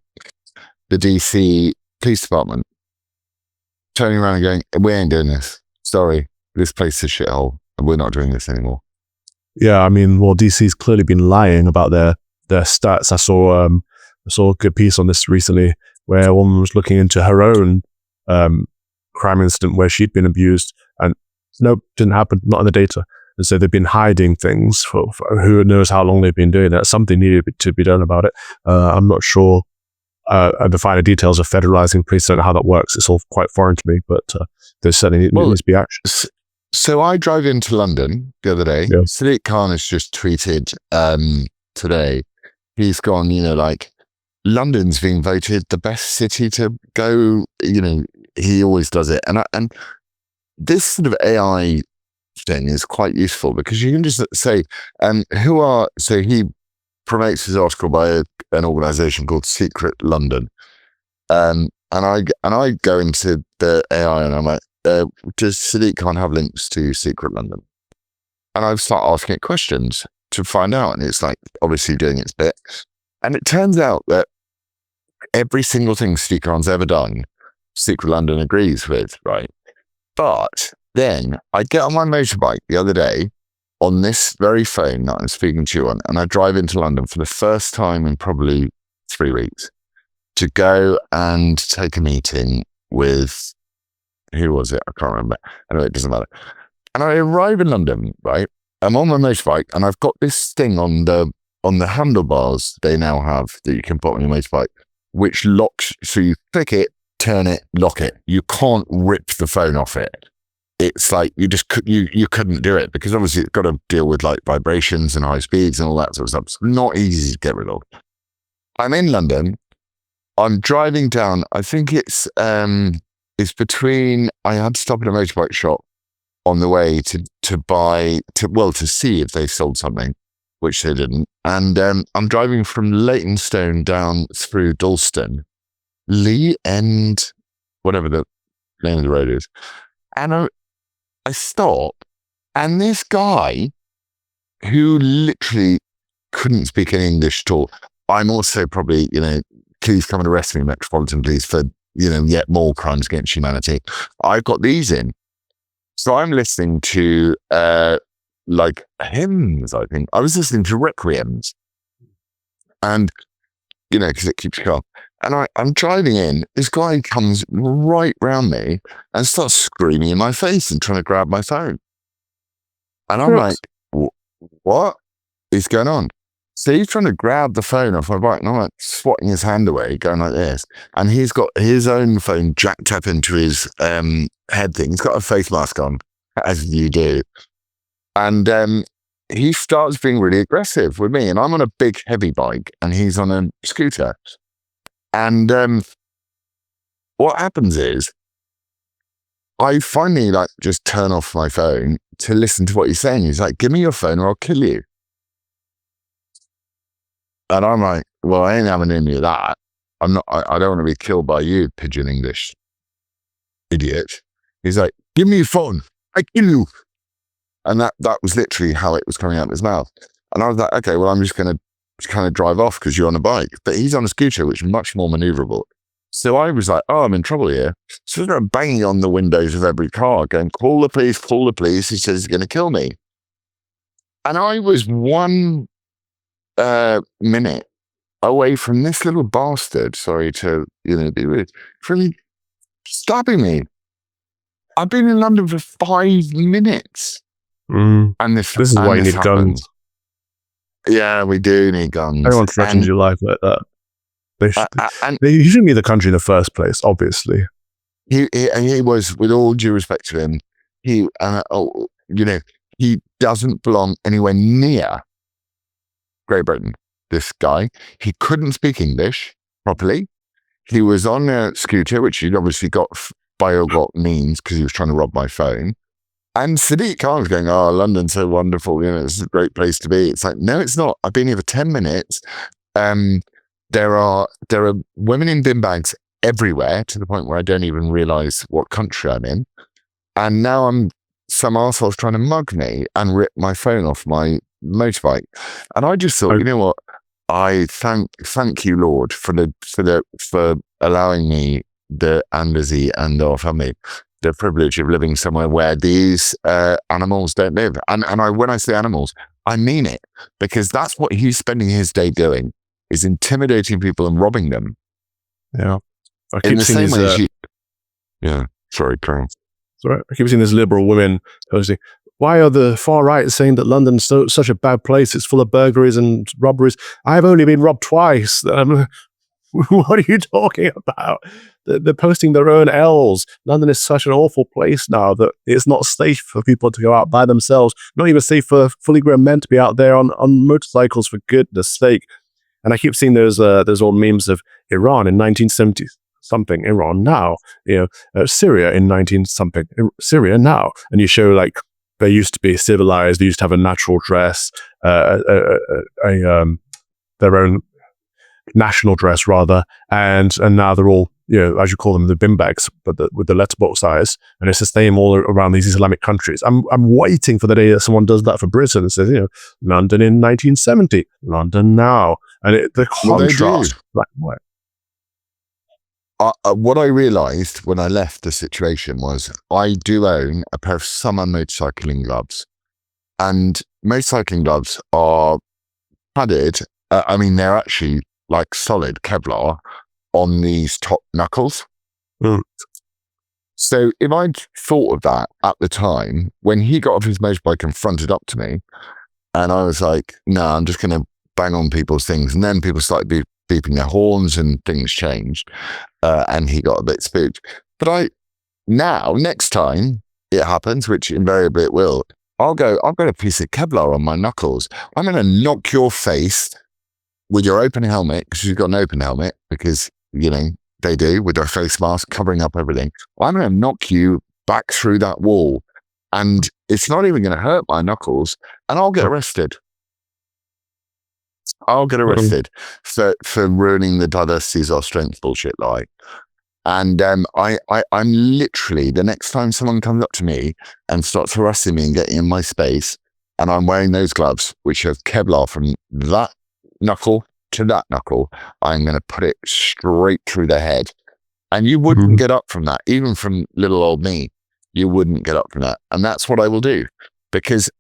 the DC police department, turning around and going, "We ain't doing this. Sorry, this place is a shithole, and we're not doing this anymore." Yeah, I mean, well, DC's clearly been lying about their stats. I saw a good piece on this recently where a woman was looking into her own crime incident where she'd been abused, and nope, didn't happen, not in the data. And so they've been hiding things for who knows how long they've been doing that. Something needed to be done about it. I'm not sure the finer details of federalizing police. I don't know how that works. It's all quite foreign to me, but there's certainly needs to be action. So I drove into London the other day. Yeah. Sadiq Khan has just tweeted today. He's gone, London's being voted the best city to go. He always does it. And this sort of AI thing is quite useful, because you can just say, so he promotes his article by an organization called Secret London. And I go into the AI and I'm like, does Sadiq Khan have links to Secret London? And I start asking it questions to find out. And it's like, obviously doing its bit. And it turns out that every single thing Sadiq Khan's ever done, Secret London agrees with, right? But then I get on my motorbike the other day on this very phone that I'm speaking to you on, and I drive into London for the first time in probably 3 weeks to go and take a meeting with, who was it? I can't remember. Anyway, it doesn't matter. And I arrive in London, right? I'm on my motorbike and I've got this thing on the handlebars they now have that you can put on your motorbike, which locks. So you click it, turn it, lock it. You can't rip the phone off it. It's like you couldn't do it, because obviously it's got to deal with like vibrations and high speeds and all that sort of stuff. It's not easy to get rid of. I'm in London. I'm driving down. I think it's between. I had to stop at a motorbike shop on the way to see if they sold something, which they didn't. And I'm driving from Leytonstone down through Dalston, Lee End, whatever the name of the road is. And I stop, and this guy who literally couldn't speak any English at all. I'm also probably, please come and arrest me, Metropolitan Police, for, yet more crimes against humanity. I've got these in. So I'm listening to like hymns, I think. I was listening to requiems. And, because it keeps you calm. And I'm driving in, this guy comes right round me and starts screaming in my face and trying to grab my phone. And I'm like, what is going on? So he's trying to grab the phone off my bike, and I'm like swatting his hand away, going like this. And he's got his own phone jacked up into his head thing. He's got a face mask on, as you do. And he starts being really aggressive with me. And I'm on a big, heavy bike, and he's on a scooter. And what happens is I finally like just turn off my phone to listen to what he's saying. He's like, give me your phone or I'll kill you. And I'm like, well, I ain't having any of that. I don't want to be killed by you, pigeon English idiot. He's like, give me your phone. I kill you. And that was literally how it was coming out of his mouth. And I was like, okay, well, I'm just going to kind of drive off because you're on a bike. But he's on a scooter, which is much more maneuverable. So I was like, oh, I'm in trouble here. So I started banging on the windows of every car, going, call the police, call the police. He says he's going to kill me. And I was 1 minute away from this little bastard, sorry to, be rude, from stabbing me. I've been in London for 5 minutes. And this is why you need guns. Yeah, we do need guns. Everyone threatens your life like that. They shouldn't be the country in the first place, obviously. He was, with all due respect to him, he doesn't belong anywhere near Great Britain. This guy, he couldn't speak English properly. He was on a scooter, which he'd obviously got by all got means because he was trying to rob my phone. And Sadiq Khan was going, oh, London's so wonderful. It's a great place to be. It's like, no, it's not. I've been here for 10 minutes. There are women in bin bags everywhere to the point where I don't even realize what country I'm in. And now some arsehole's trying to mug me and rip my phone off my motorbike. And I just thought, you know what? I thank you, Lord, for allowing me and our family the privilege of living somewhere where these animals don't live. And when I say animals, I mean it, because that's what he's spending his day doing, is intimidating people and robbing them. Yeah. In the same way yeah, sorry, Colonel. Sorry. I keep seeing these liberal women posting, why are the far right saying that London's such a bad place? It's full of burglaries and robberies. I've only been robbed twice. What are you talking about? They're posting their own L's. London is such an awful place now that it's not safe for people to go out by themselves. Not even safe for fully grown men to be out there on motorcycles, for goodness sake. And I keep seeing those old memes of Iran in 1970 something, Iran now, Syria in 19 something, Syria now. And you show like they used to be civilized, they used to have a natural dress, their own national dress rather, and now they're all, as you call them, the bin bags, but with the letterbox size, and it's the same all around these Islamic countries. I'm waiting for the day that someone does that for Britain and says, London in 1970, London now, and the contrast, black and white. What I realised when I left the situation was I do own a pair of summer motorcycling gloves, and motorcycling gloves are padded. They're actually like solid Kevlar on these top knuckles. So if I'd thought of that at the time, when he got off his motorbike and fronted up to me, and I was like, no, I'm just going to bang on people's things. And then people started beeping their horns and things changed. And he got a bit spooked. But next time it happens, which invariably it will, I've got a piece of Kevlar on my knuckles. I'm going to knock your face with your open helmet, because you've got an open helmet, because, they do, with their face mask covering up everything. I'm going to knock you back through that wall, and it's not even going to hurt my knuckles, and I'll get arrested. I'll get arrested for ruining the diversity is our strength bullshit lie. And I'm literally, the next time someone comes up to me and starts harassing me and getting in my space, and I'm wearing those gloves, which have Kevlar from that knuckle to that knuckle, I'm going to put it straight through the head. And you wouldn't get up from that, even from little old me. You wouldn't get up from that. And that's what I will do, because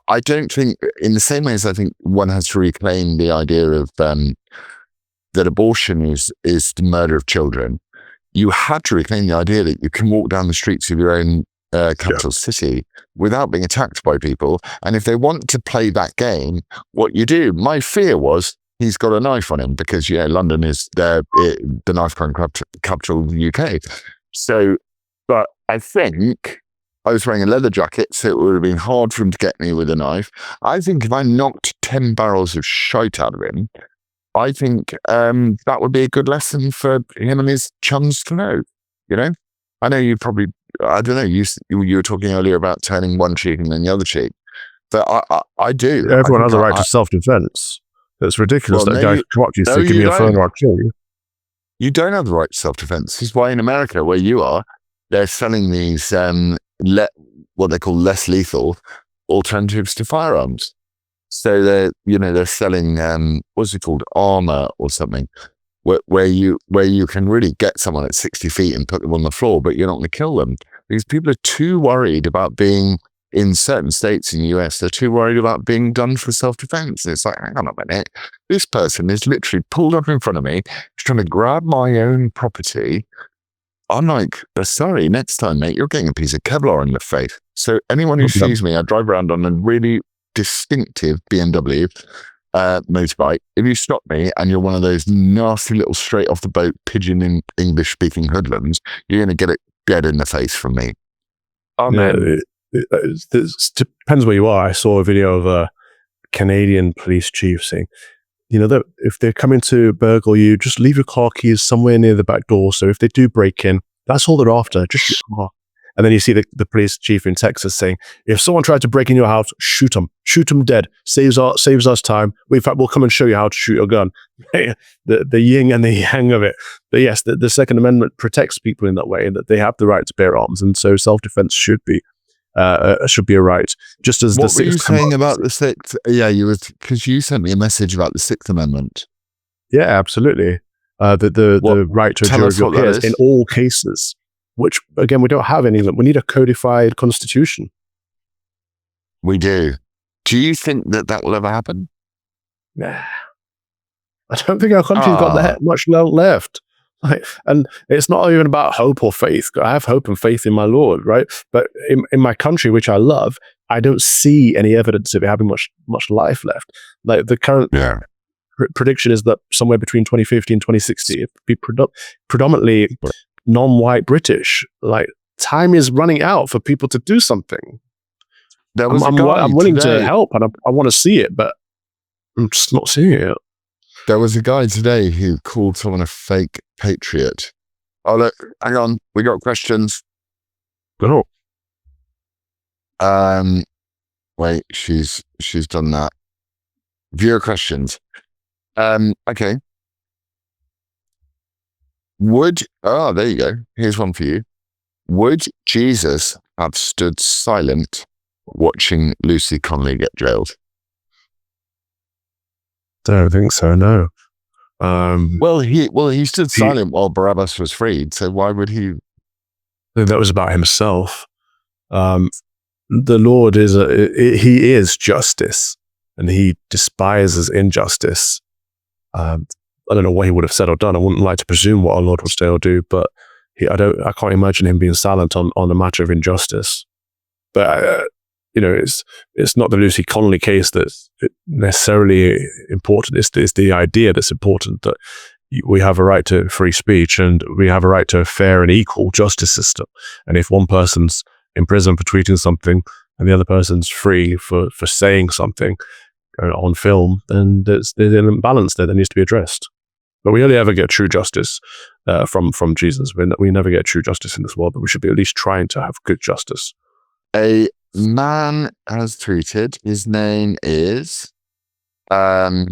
I don't think, in the same way as I think one has to reclaim the idea of that abortion is the murder of children, you had to reclaim the idea that you can walk down the streets of your own capital city without being attacked by people. And if they want to play that game, what you do, my fear was he's got a knife on him, because, London is the knife crime capital of the UK. So, but I think I was wearing a leather jacket, so it would have been hard for him to get me with a knife. I think if I knocked 10 barrels of shite out of him, I think that would be a good lesson for him and his chums to know. I know you probably I don't know. You were talking earlier about turning one cheek and then the other cheek, but I do. Everyone has a right to self-defense. It's ridiculous that a guy can come up to you and say, "Give me a phone or I'll kill you." You don't have the right to self-defense. This is why in America, where you are, they're selling these what they call less lethal alternatives to firearms. So they're selling what's it called, armor or something, where you can really get someone at 60 feet and put them on the floor, but you're not going to kill them because people are too worried about being, in certain states in the US, they're too worried about being done for self-defense. It's like, hang on a minute, this person is literally pulled up in front of me, he's trying to grab my own property. I'm like, sorry, next time, mate, you're getting a piece of Kevlar in the face. So anyone who sees me, I drive around on a really distinctive BMW motorbike. If you stop me and you're one of those nasty little straight off the boat pigeon in English speaking hoodlums, you're going to get it dead in the face from me. Oh man. It depends where you are. I saw a video of a Canadian police chief saying, that if they're coming to burgle you, just leave your car keys somewhere near the back door. So if they do break in, that's all they're after, just your car. And then you see the police chief in Texas saying, if someone tried to break in your house, shoot them dead. Saves us time. In fact, we'll come and show you how to shoot your gun. The yin and the yang of it. But yes, the Second Amendment protects people in that way, that they have the right to bear arms, and so self-defense should be a right. Just as what were you saying about the Sixth? Yeah, because you sent me a message about the Sixth Amendment. Yeah, absolutely. The right to a jury of your peers in all cases. Which, again, we don't have any of them. We need a codified constitution. We do. Do you think that will ever happen? Nah. I don't think our country's got that much left. And it's not even about hope or faith. I have hope and faith in my Lord, right? But in my country, which I love, I don't see any evidence of it having much life left. Like the current prediction is that somewhere between 2050 and 2060, it would be predominantly non-white British. Like, time is running out for people to do something. I'm willing to help, and I want to see it, but I'm just not seeing it. There was a guy today who called someone a fake patriot. Oh look, hang on, we got questions. Go. Wait, she's done that. Viewer questions. Okay. There you go. Here's one for you. Would Jesus have stood silent watching Lucy Connolly get jailed? Don't think so, no. He stood silent while Barabbas was freed, so why would he? I think that was about himself. The Lord he is justice, and he despises injustice. I don't know what he would have said or done. I wouldn't like to presume what our Lord would say or do, but I can't imagine him being silent on a matter of injustice. But it's not the Lucy Connolly case that's necessarily important. It's the idea that's important, that we have a right to free speech and we have a right to a fair and equal justice system. And if one person's in prison for tweeting something and the other person's free for saying something on film, then there's an imbalance there that needs to be addressed. But we only ever get true justice from Jesus. We never get true justice in this world, but we should be at least trying to have good justice. A man has tweeted. His name is. Oh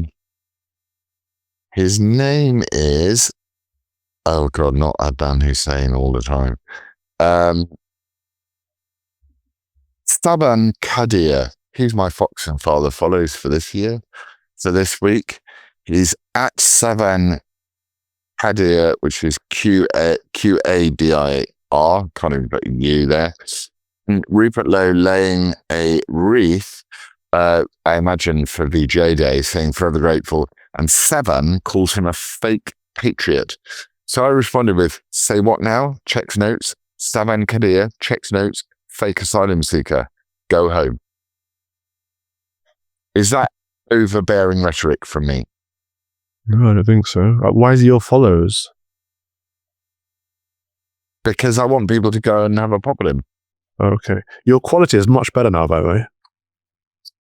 God, not Adnan Hussein all the time. Saban Kadir. He's my Fox and Father follows for this year. So this week, he's at Saban Kadir, which is Qadir. Can't even put U there. And Rupert Lowe laying a wreath, I imagine for VJ Day, saying forever grateful. And Saban calls him a fake patriot. So I responded with, say what now? Checks notes. Saban Kadir, checks notes. Fake asylum seeker. Go home. Is that overbearing rhetoric from me? No, I don't think so. Why is he your followers? Because I want people to go and have a pop at him. Okay. Your quality is much better now, by the way.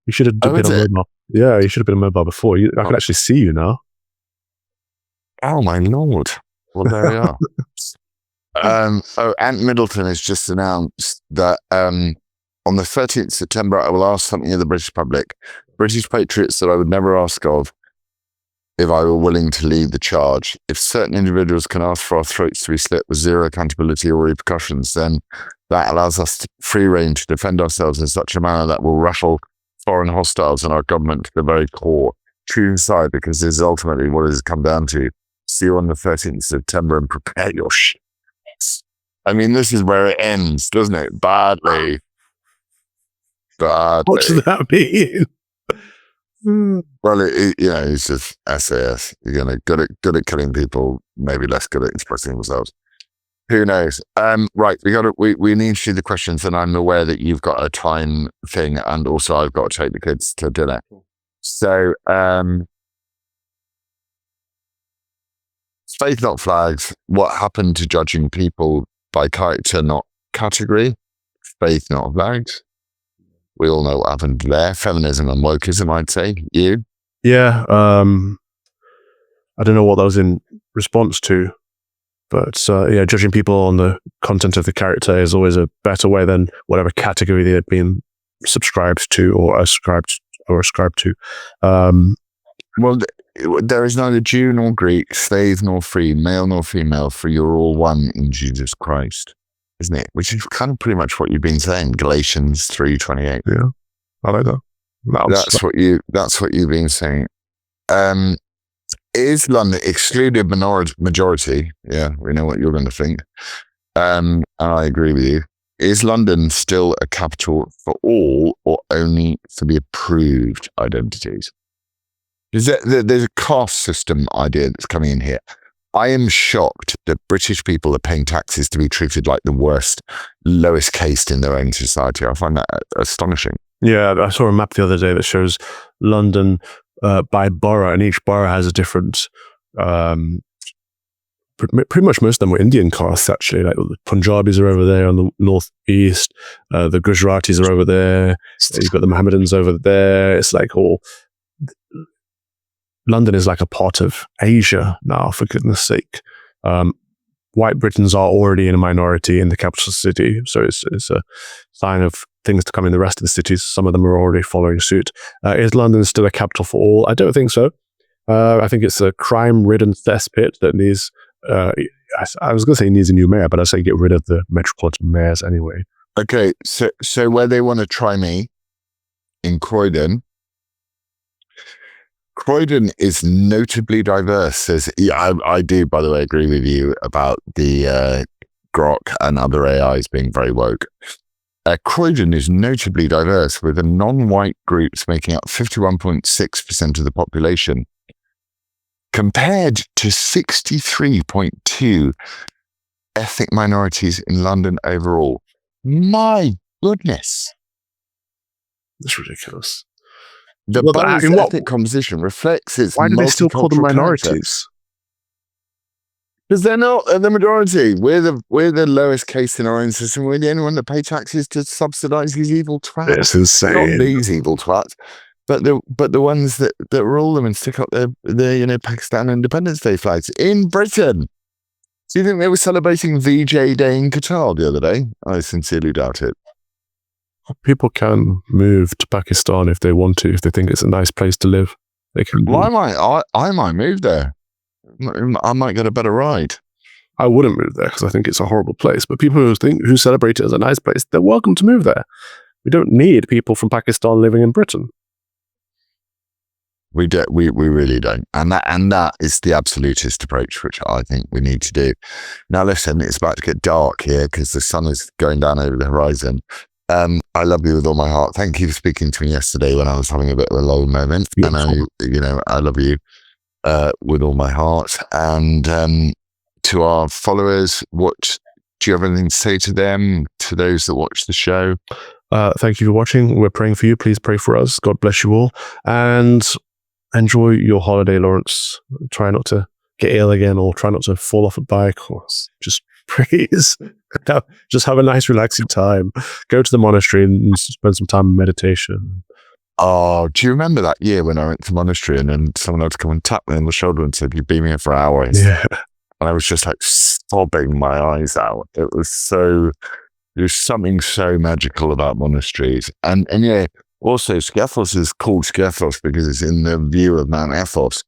You should have been on mobile. Yeah, you should have been on mobile before. I can actually see you now. Oh, my Lord. Well, there we are. Ant Middleton has just announced that on the 13th September, I will ask something of the British public, British patriots that I would never ask of if I were willing to lead the charge. If certain individuals can ask for our throats to be slit with zero accountability or repercussions, then that allows us free rein to defend ourselves in such a manner that will rattle foreign hostiles and our government to the very core. Choose side, because this is ultimately what it has come down to. See you on the 13th September and prepare your shit. I mean, this is where it ends, doesn't it? Badly. What does that mean? Well, it's just SAS. You're good at killing people, maybe less good at expressing themselves. Who knows? Right, we need to do the questions, and I'm aware that you've got a time thing, and also I've got to take the kids to dinner. So, faith not flags. What happened to judging people by character, not category? Faith not flags. We all know what happened there. Feminism and wokeism, I'd say. You? Yeah. I don't know what that was in response to, but judging people on the content of the character is always a better way than whatever category they've been subscribed to or ascribed to. Well, there is neither Jew nor Greek, slave nor free, male nor female, for you're all one in Jesus Christ. Isn't it? Which is kind of pretty much what you've been saying, Galatians 3:28. Yeah, I like that. That's what you've been saying. Is London excluded majority? Yeah, we know what you're going to think. And I agree with you. Is London still a capital for all, or only for the approved identities? There's a caste system idea that's coming in here. I am shocked that British people are paying taxes to be treated like the worst, lowest caste in their own society. I find that astonishing. Yeah, I saw a map the other day that shows London by borough, and each borough has a different. Pretty much most of them were Indian castes, actually. Like the Punjabis are over there on the northeast, the Gujaratis are over there. You've got the Mohammedans over there. It's like all. London is like a part of Asia now, for goodness sake. White Britons are already in a minority in the capital city, so it's a sign of things to come in the rest of the cities. Some of them are already following suit. Is London still a capital for all? I don't think so. I think it's a crime-ridden cesspit that needs... I was going to say needs a new mayor, but I'd say get rid of the metropolitan mayors anyway. Okay, so where they want to try me, in Croydon is notably diverse. I do, by the way, agree with you about the Grok and other AIs being very woke. Croydon is notably diverse, with the non-white groups making up 51.6% of the population, compared to 63.2 ethnic minorities in London overall. My goodness. That's ridiculous. The borough's ethnic composition reflects its Why do they still call them minorities? Because they're not the majority. We're the lowest case in our own system. We're the only one that pay taxes to subsidise these evil twats. It's insane. Not these evil twats, but the ones that rule them and stick up their Pakistan Independence Day flags in Britain. Do you think they were celebrating VJ Day in Qatar the other day? I sincerely doubt it. People can move to Pakistan if they want to, if they think it's a nice place to live. They can. Well, I might move there. I might get a better ride. I wouldn't move there because I think it's a horrible place. But people who celebrate it as a nice place, they're welcome to move there. We don't need people from Pakistan living in Britain. We really don't, and that is the absolutist approach, which I think we need to do. Now, listen, it's about to get dark here because the sun is going down over the horizon. I love you with all my heart. Thank you for speaking to me yesterday when I was having a bit of a lull moment. Beautiful. And I love you with all my heart. And to our followers, what do you have anything to say to them? To those that watch the show? Thank you for watching. We're praying for you. Please pray for us. God bless you all, and enjoy your holiday, Laurence. Try not to get ill again, or try not to fall off a bike, or just please. Just have a nice, relaxing time. Go to the monastery and spend some time in meditation. Oh, do you remember that year when I went to the monastery and then someone had to come and tap me on the shoulder and said, "You've been here for hours"? Yeah. And I was just like, sobbing my eyes out. There's something so magical about monasteries. And yeah, also Skephos is called Skephos because it's in the view of Mount Athos,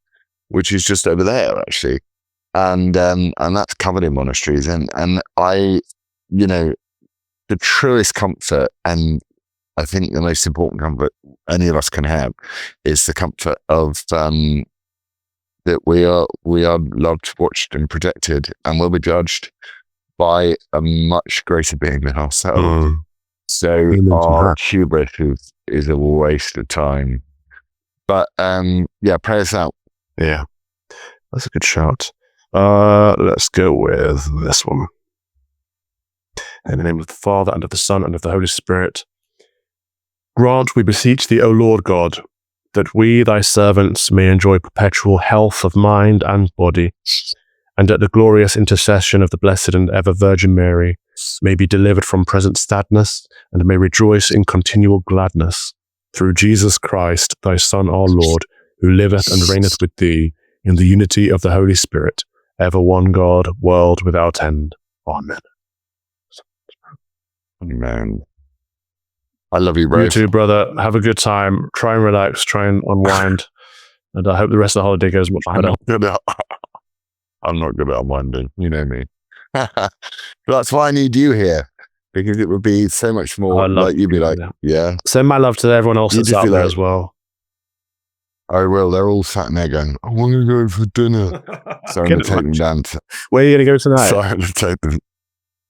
which is just over there actually. And that's covered in monasteries. And I, the truest comfort, and I think the most important comfort any of us can have, is the comfort of that we are loved, watched, and protected, and will be judged by a much greater being than ourselves. So our hubris is a waste of time. But pray us out. Yeah, that's a good shout. Let's go with this one. In the name of the Father, and of the Son, and of the Holy Spirit. Grant, we beseech thee, O Lord God, that we, thy servants, may enjoy perpetual health of mind and body, and at the glorious intercession of the Blessed and ever Virgin Mary, may be delivered from present sadness, and may rejoice in continual gladness, through Jesus Christ, thy Son, our Lord, who liveth and reigneth with thee, in the unity of the Holy Spirit, ever one God, world without end. Amen. Amen. I love you, bro. You too, brother. Have a good time. Try and relax. Try and unwind. And I hope the rest of the holiday goes much better. I'm not good at unwinding. You know me. But that's why I need you here. Because it would be so much more like you'd be like, yeah. Send my love to everyone else that's out there as well. I will. They're all sat in there going, I want to go for dinner. So I'm going to take them down to... Where are you going to go tonight? So I'm going to take them...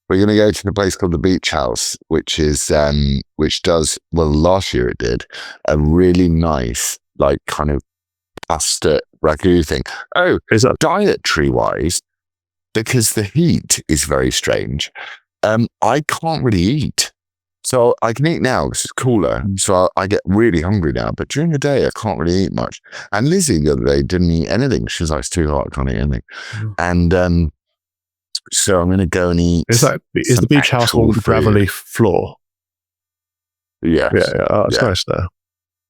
We're going to go to the place called the Beach House, which does, well, last year it did, a really nice, like, kind of pasta ragu thing. Oh, is that dietary-wise, because the heat is very strange, I can't really eat. So I can eat now because it's cooler. So I get really hungry now. But during the day, I can't really eat much. And Lizzie the other day didn't eat anything. She was like, it's too hot, I can't eat anything. And so I'm going to go and eat. Is the beach house on the gravelly floor? Yes. Yeah. Oh, it's nice there.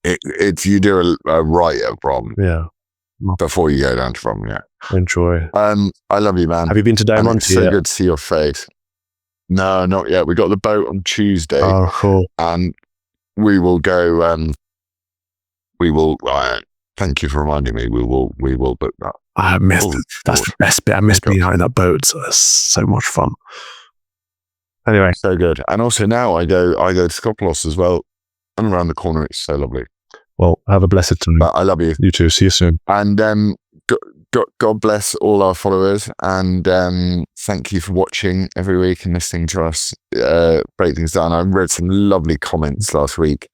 It's you do a right at prom. Yeah. Before you go down to prom, yeah. Enjoy. I love you, man. Have you been to Diamante yet? It's so good to see your face. No, not yet. We got the boat on Tuesday. Oh, cool. And we will go, thank you for reminding me. We will book that. I missed it. That's the best bit. I missed being out in that boat. So it's so much fun. Anyway. So good. And also now I go to Skopelos as well. And around the corner, it's so lovely. Well, have a blessed time. But I love you. You too. See you soon. And God bless all our followers. And thank you for watching every week and listening to us break things down. I read some lovely comments last week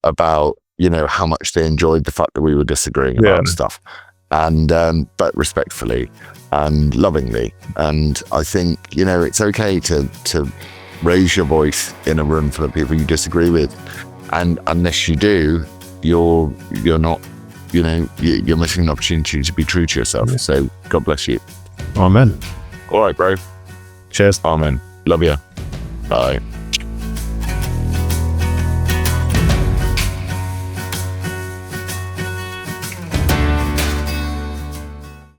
about, how much they enjoyed the fact that we were disagreeing about stuff. And but respectfully and lovingly. And I think, it's okay to raise your voice in a room full of people you disagree with. And unless you do, you're not, you're missing an opportunity to be true to yourself. So God bless you. Amen. All right, bro. Cheers. Amen. Love you. Bye.